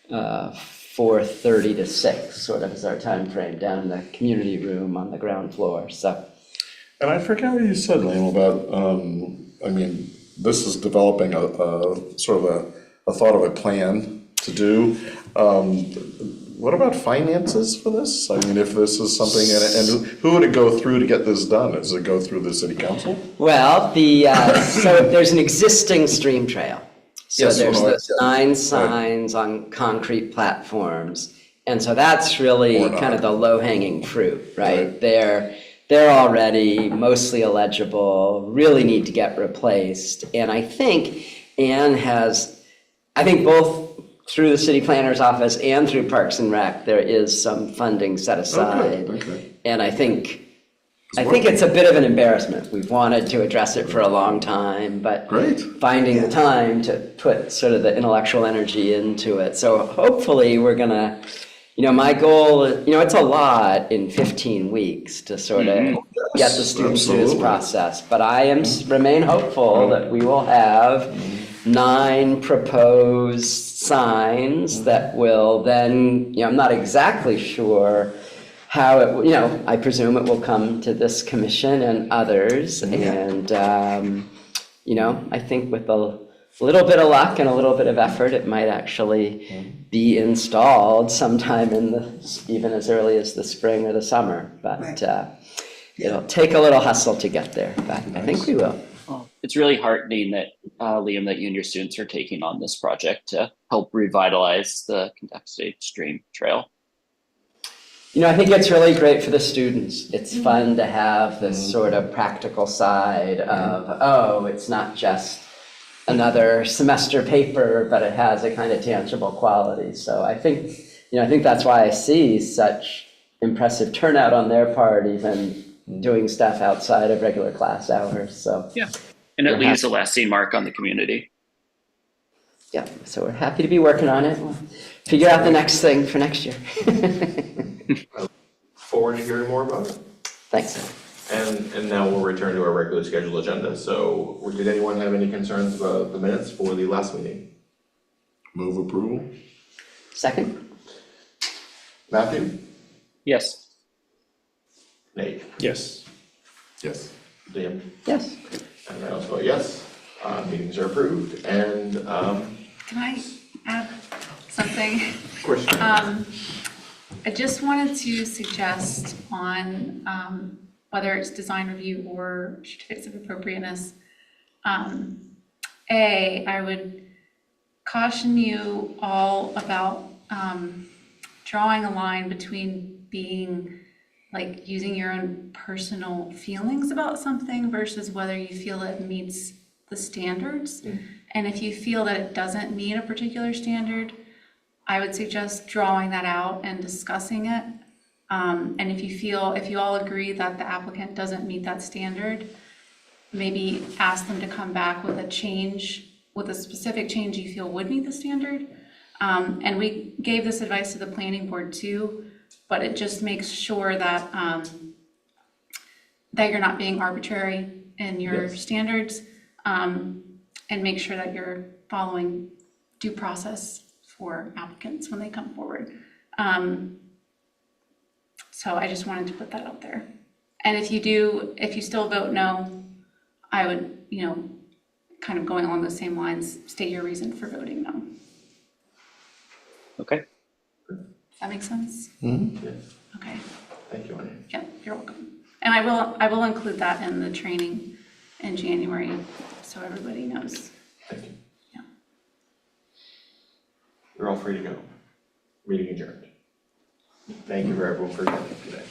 C: 4:30 to 6, sort of is our time frame, down in the community room on the ground floor. So.
F: And I forget what you said, Liam, about, this is developing a sort of a thought of a plan to do. What about finances for this? I mean, if this is something, and who would it go through to get this done? Does it go through the city council?
C: Well, so there's an existing stream trail. So
F: Yes,
C: there's
F: well,
C: those
F: yeah.
C: 9 signs on concrete platforms. And so that's really
F: Or not.
C: kind of the low-hanging fruit, right? They're already mostly illegible, really need to get replaced. And I think Anne both through the city planner's office and through Parks and Rec, there is some funding set aside.
F: Okay.
C: And I think it's a bit of an embarrassment. We've wanted to address it for a long time, but
F: Great.
C: finding the time to put sort of the intellectual energy into it. So hopefully we're gonna, my goal, it's a lot in 15 weeks to sort of get the students through this
F: Absolutely.
C: process. But I remain hopeful that we will have 9 proposed signs that will then, I'm not exactly sure how it, I presume it will come to this commission and others. And, I think with a little bit of luck and a little bit of effort, it might actually be installed sometime even as early as the spring or the summer. But it'll take a little hustle to get there, but I think we will.
D: Well, it's really heartening that, Liam, that you and your students are taking on this project to help revitalize the Kenduskeag Extreme Trail.
C: I think it's really great for the students. It's fun to have this sort of practical side of, it's not just another semester paper, but it has a kind of tangible quality. So I think that's why I see such impressive turnout on their part, even doing stuff outside of regular class hours. So
D: Yeah. And it leaves a lasting mark on the community.
C: yeah, so we're happy to be working on it. We'll figure out the next thing for next year.
G: Forward to hearing more about it.
C: Thanks.
G: And now we'll return to our regularly scheduled agenda. So did anyone have any concerns about the minutes for the last meeting?
F: Move approval?
C: Second?
A: Matthew?
D: Yes.
G: Nate?
I: Yes.
F: Yes.
G: Liam?
C: Yes.
G: And I also vote yes. Meetings are approved and,
H: Can I add something?
G: of course, you can.
H: I just wanted to suggest on whether it's design review or certificates of appropriateness. I would caution you all about drawing a line between being like using your own personal feelings about something versus whether you feel it meets the standards. And if you feel that it doesn't meet a particular standard, I would suggest drawing that out and discussing it. And if you all agree that the applicant doesn't meet that standard, maybe ask them to come back with a change, with a specific change you feel would meet the standard. And we gave this advice to the planning board too, but it just makes sure that that you're not being arbitrary in your standards, and make sure that you're following due process for applicants when they come forward. So I just wanted to put that out there. And if you still vote no, I would, kind of going along those same lines, state your reason for voting no.
D: Okay.
H: Does that make sense?
A: Yes.
H: Okay.
A: Thank you, Annie.
H: Yeah, you're welcome. And I will include that in the training in January, so everybody knows.
A: Thank you.
H: Yeah.
A: You're all free to go. Meeting adjourned. Thank you for everyone for attending today.